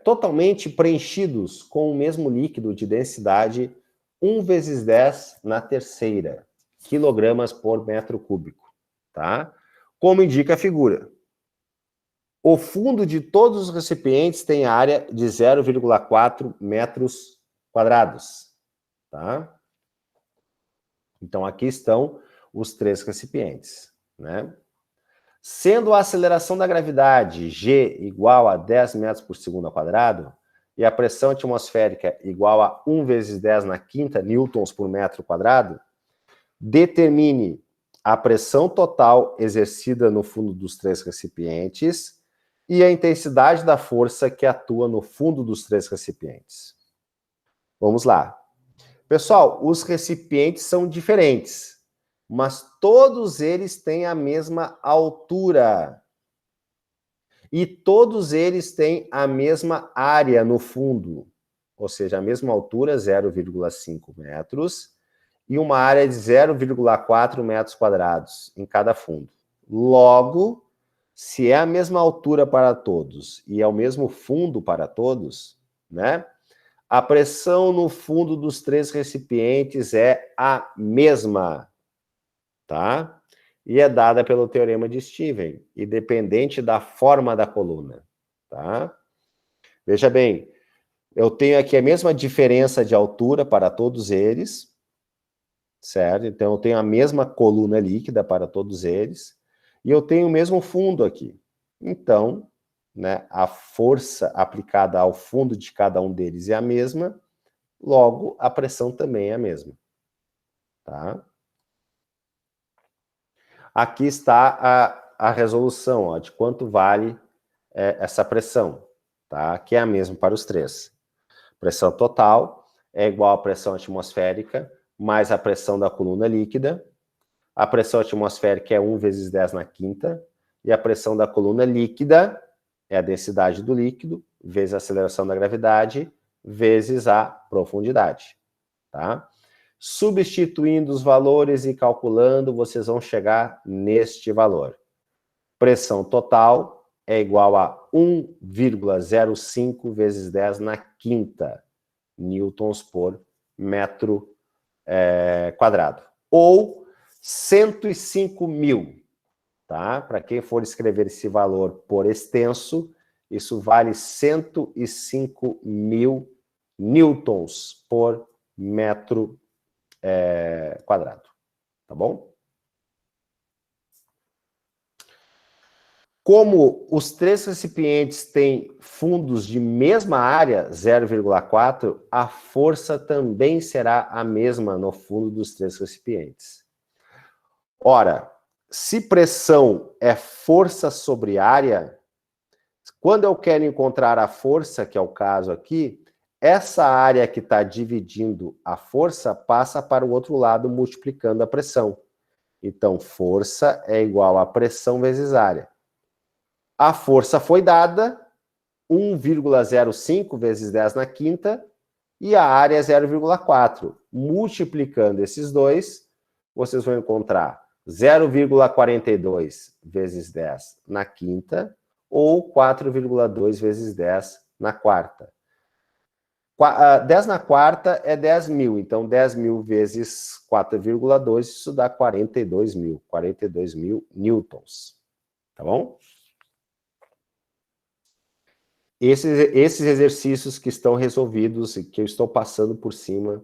totalmente preenchidos com o mesmo líquido de densidade 1 vezes 10 na terceira, quilogramas por metro cúbico, tá? Como indica a figura. O fundo de todos os recipientes tem área de 0,4 metros quadrados, tá? Então, aqui estão os 3 recipientes, né? Sendo a aceleração da gravidade, G, igual a 10 metros por segundo ao quadrado, e a pressão atmosférica igual a 1 vezes 10 na quinta newtons por metro quadrado, determine a pressão total exercida no fundo dos 3 recipientes e a intensidade da força que atua no fundo dos 3 recipientes. Vamos lá. Pessoal, os recipientes são diferentes, mas todos eles têm a mesma altura. E todos eles têm a mesma área no fundo, ou seja, a mesma altura, 0,5 metros, e uma área de 0,4 metros quadrados em cada fundo. Logo, se é a mesma altura para todos e é o mesmo fundo para todos, né? A pressão no fundo dos 3 recipientes é a mesma, tá? E é dada pelo teorema de Stephen, independente da forma da coluna, tá? Veja bem, eu tenho aqui a mesma diferença de altura para todos eles, certo? Então, eu tenho a mesma coluna líquida para todos eles, e eu tenho o mesmo fundo aqui. Então, né, a força aplicada ao fundo de cada um deles é a mesma, logo, a pressão também é a mesma, tá? Aqui está a resolução, ó, de quanto vale essa pressão, tá? Que é a mesma para os 3. Pressão total é igual à pressão atmosférica mais a pressão da coluna líquida. A pressão atmosférica é 1 vezes 10 na quinta, e a pressão da coluna líquida é a densidade do líquido, vezes a aceleração da gravidade, vezes a profundidade, tá? Substituindo os valores e calculando, vocês vão chegar neste valor. Pressão total é igual a 1,05 vezes 10 na quinta newtons por metro quadrado. Ou 105 mil, tá? Para quem for escrever esse valor por extenso, isso vale 105 mil newtons por metro quadrado, tá bom? Como os 3 recipientes têm fundos de mesma área, 0,4, a força também será a mesma no fundo dos 3 recipientes. Ora, se pressão é força sobre área, quando eu quero encontrar a força, que é o caso aqui, essa área que está dividindo a força passa para o outro lado, multiplicando a pressão. Então, força é igual a pressão vezes área. A força foi dada, 1,05 vezes 10 na quinta, e a área é 0,4. Multiplicando esses dois, vocês vão encontrar 0,42 vezes 10 na quinta, ou 4,2 vezes 10 na quarta. 10 na quarta é 10 mil, então 10 mil vezes 4,2, isso dá 42 mil newtons, tá bom? Esses exercícios que estão resolvidos e que eu estou passando por cima,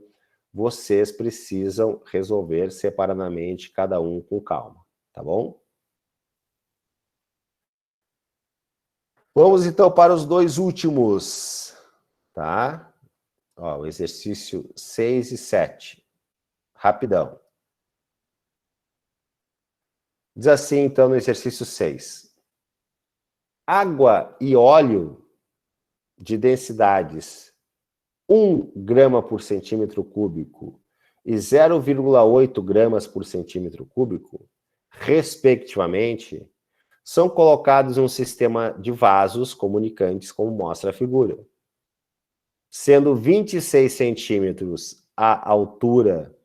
vocês precisam resolver separadamente, cada um com calma, tá bom? Vamos então para os 2 últimos, tá? Ó, o exercício 6 e 7. Rapidão. Diz assim, então, no exercício 6. Água e óleo de densidades 1 grama por centímetro cúbico e 0,8 gramas por centímetro cúbico, respectivamente, são colocados em um sistema de vasos comunicantes, como mostra a figura. Sendo 26 centímetros a altura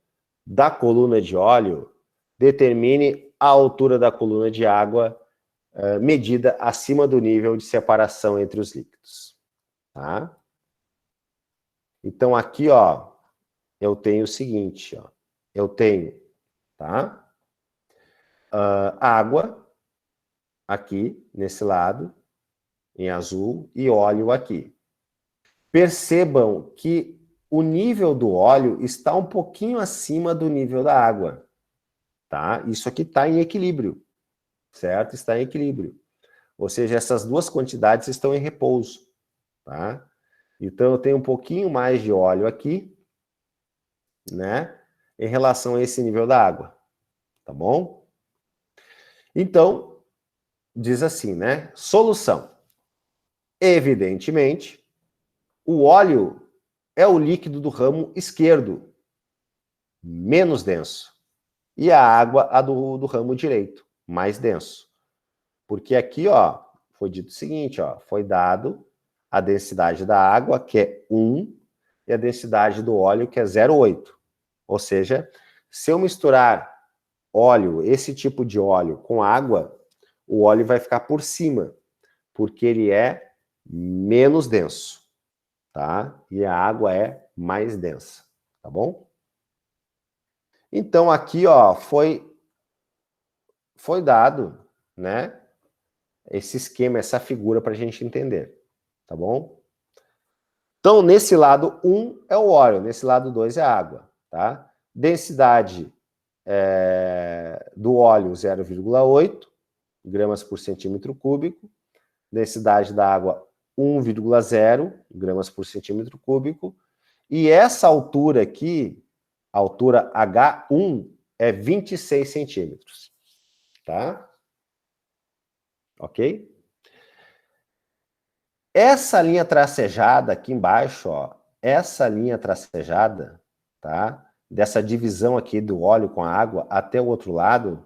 da coluna de óleo, determine a altura da coluna de água medida acima do nível de separação entre os líquidos. Tá? Então, aqui, ó, eu tenho o seguinte, ó, eu tenho, tá? Água aqui, nesse lado, em azul, e óleo aqui. Percebam que o nível do óleo está um pouquinho acima do nível da água, tá? Isso aqui está em equilíbrio, certo? Está em equilíbrio. Ou seja, essas duas quantidades estão em repouso, tá? Então, eu tenho um pouquinho mais de óleo aqui, né? Em relação a esse nível da água, tá bom? Então, diz assim, né? Solução. Evidentemente, o óleo é o líquido do ramo esquerdo, menos denso. E a água, a do ramo direito, mais denso. Porque aqui, ó, foi dito o seguinte, ó, foi dado a densidade da água, que é 1, e a densidade do óleo, que é 0,8. Ou seja, se eu misturar óleo, esse tipo de óleo, com água, o óleo vai ficar por cima, porque ele é menos denso, tá? E a água é mais densa, tá bom? Então, aqui, ó, foi dado, né, esse esquema, essa figura para a gente entender, tá bom? Então, nesse lado 1 é o óleo, nesse lado 2 é a água, tá? Densidade do óleo, 0,8 gramas por centímetro cúbico. Densidade da água, 1,0 gramas por centímetro cúbico. E essa altura aqui, a altura H1, é 26 centímetros, tá? Ok? Essa linha tracejada aqui embaixo, ó, essa linha tracejada, tá? Dessa divisão aqui do óleo com a água até o outro lado,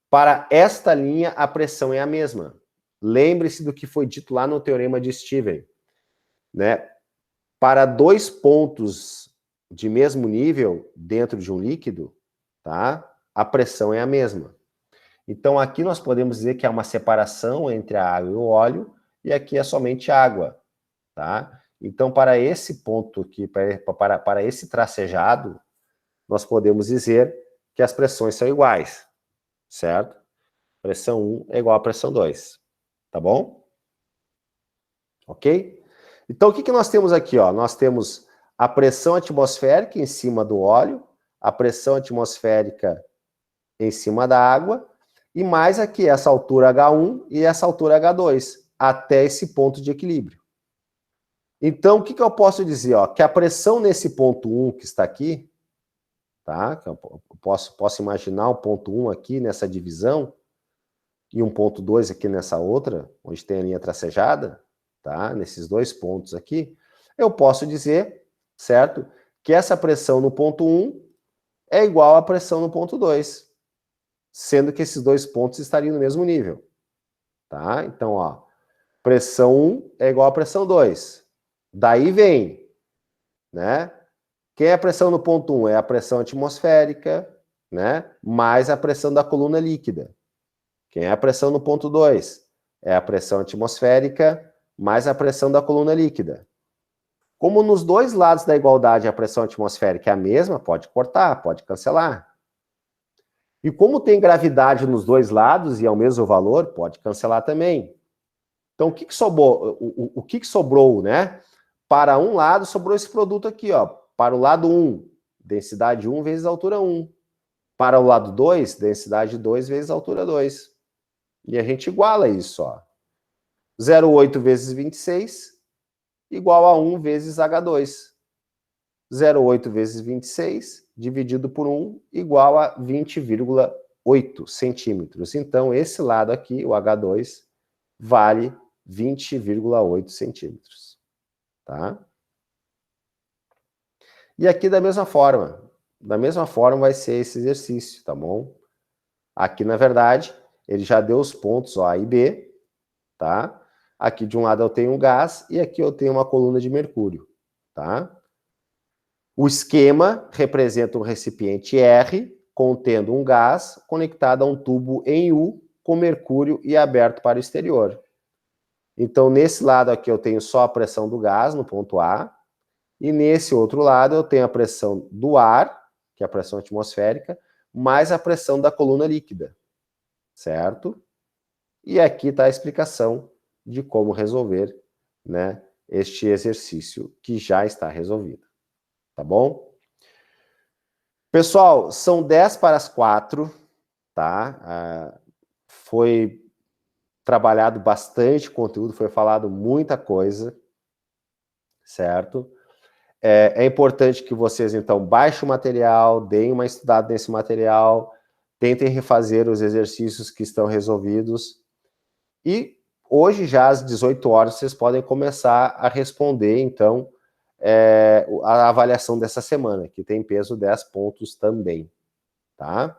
para esta linha a pressão é a mesma. Lembre-se do que foi dito lá no Teorema de Stevens, né? Para dois pontos de mesmo nível dentro de um líquido, tá? A pressão é a mesma. Então aqui nós podemos dizer que há uma separação entre a água e o óleo, e aqui é somente água, tá? Então, para esse ponto aqui, para esse tracejado, nós podemos dizer que as pressões são iguais, certo? Pressão 1 é igual à pressão 2, tá bom? Ok? Então, o que nós temos aqui, ó? Nós temos a pressão atmosférica em cima do óleo, a pressão atmosférica em cima da água, e mais aqui essa altura H1 e essa altura H2, até esse ponto de equilíbrio. Então, o que eu posso dizer? Ó? Que a pressão nesse ponto 1 que está aqui, tá? Eu posso imaginar o ponto 1 aqui nessa divisão, e um ponto 2 aqui nessa outra, onde tem a linha tracejada, tá? Nesses dois pontos aqui, eu posso dizer, certo? Que essa pressão no ponto 1 é igual à pressão no ponto 2, sendo que esses dois pontos estariam no mesmo nível, tá? Então, ó, pressão 1 é igual à pressão 2. Daí vem, né? Quem é a pressão no ponto 1? É a pressão atmosférica, né? Mais a pressão da coluna líquida. Quem é a pressão no ponto 2? É a pressão atmosférica mais a pressão da coluna líquida. Como nos dois lados da igualdade a pressão atmosférica é a mesma, pode cortar, pode cancelar. E como tem gravidade nos dois lados e é o mesmo valor, pode cancelar também. Então, o que sobrou? O que sobrou, né? Para um lado, sobrou esse produto aqui, ó. Para o lado 1, densidade 1 vezes altura 1. Para o lado 2, densidade 2 vezes altura 2. E a gente iguala isso, ó. 0,8 vezes 26 igual a 1 vezes H2. 0,8 vezes 26 dividido por 1 igual a 20,8 centímetros. Então, esse lado aqui, o H2, vale 20,8 centímetros. Tá? E aqui da mesma forma vai ser esse exercício, tá bom? Aqui, na verdade, ele já deu os pontos ó, A e B, tá? Aqui de um lado eu tenho um gás e aqui eu tenho uma coluna de mercúrio, tá? O esquema representa um recipiente R contendo um gás conectado a um tubo em U com mercúrio e aberto para o exterior. Então, nesse lado aqui eu tenho só a pressão do gás no ponto A, e nesse outro lado eu tenho a pressão do ar, que é a pressão atmosférica, mais a pressão da coluna líquida, certo? E aqui está a explicação de como resolver, né, este exercício que já está resolvido, tá bom? Pessoal, são 10 para as 4, tá? Foi trabalhado bastante conteúdo, foi falado muita coisa, certo? É importante que vocês, então, baixem o material, deem uma estudada nesse material, tentem refazer os exercícios que estão resolvidos, e hoje, já às 18 horas, vocês podem começar a responder, então, a avaliação dessa semana, que tem peso 10 pontos também, tá?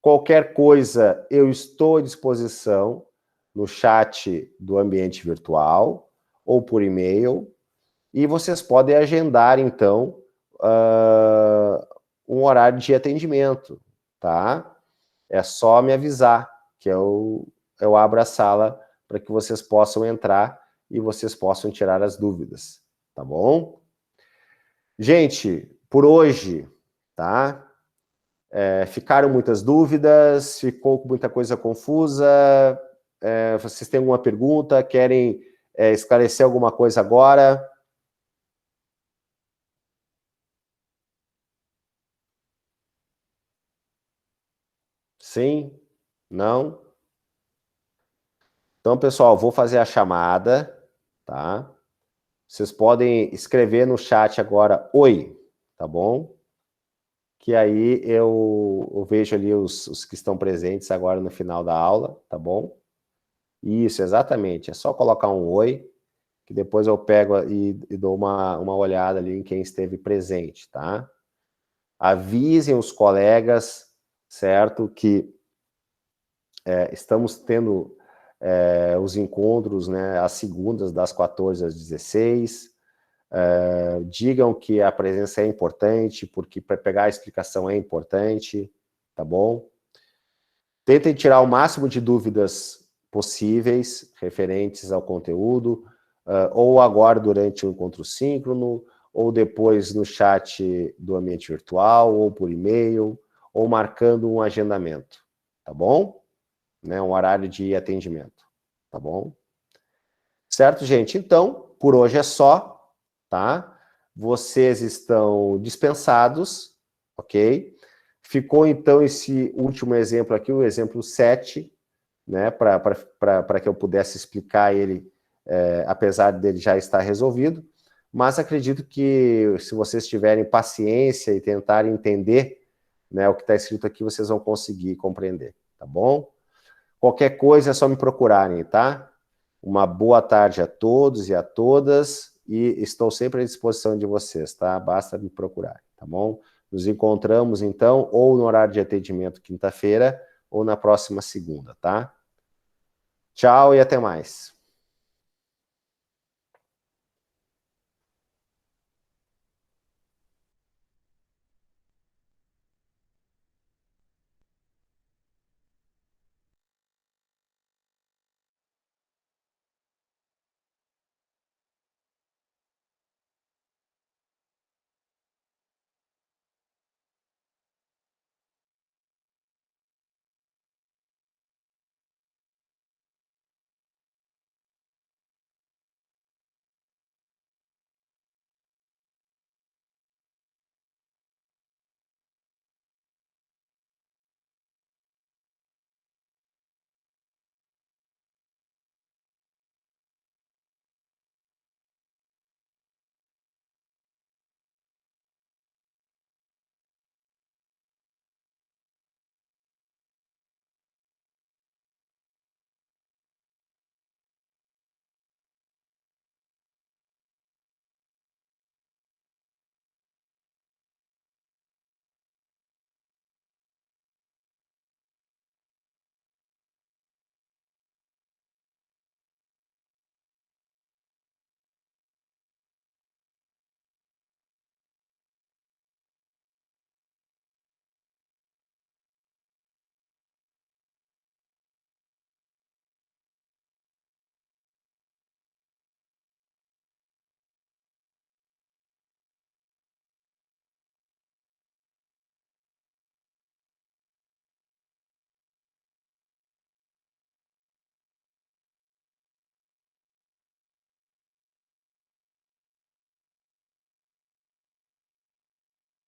Qualquer coisa, eu estou à disposição no chat do ambiente virtual ou por e-mail, e vocês podem agendar, então, um horário de atendimento, tá? É só me avisar, que eu abro a sala para que vocês possam entrar e vocês possam tirar as dúvidas, tá bom? Gente, por hoje, tá? Ficaram muitas dúvidas, ficou muita coisa confusa, vocês têm alguma pergunta, querem esclarecer alguma coisa agora? Sim? Não? Então, pessoal, vou fazer a chamada, tá? Vocês podem escrever no chat agora, oi, tá bom? Que aí eu vejo ali os que estão presentes agora no final da aula, tá bom? Isso, exatamente, é só colocar um oi, que depois eu pego e dou uma olhada ali em quem esteve presente, tá? Avisem os colegas, certo? Que estamos tendo os encontros, né, às segundas, das 14 às 16. Digam que a presença é importante, porque para pegar a explicação é importante, tá bom? Tentem tirar o máximo de dúvidas possíveis, referentes ao conteúdo, ou agora durante o encontro síncrono, ou depois no chat do ambiente virtual, ou por e-mail, ou marcando um agendamento, tá bom? Né, um horário de atendimento, tá bom? Certo, gente? Então, por hoje é só, tá? Vocês estão dispensados, ok? Ficou, então, esse último exemplo aqui, o exemplo 7, né, para que eu pudesse explicar ele, apesar dele já estar resolvido, mas acredito que se vocês tiverem paciência e tentarem entender, né, o que está escrito aqui, vocês vão conseguir compreender, tá bom? Qualquer coisa é só me procurarem, tá? Uma boa tarde a todos e a todas, e estou sempre à disposição de vocês, tá? Basta me procurar, tá bom? Nos encontramos, então, ou no horário de atendimento quinta-feira, ou na próxima segunda, tá? Tchau e até mais.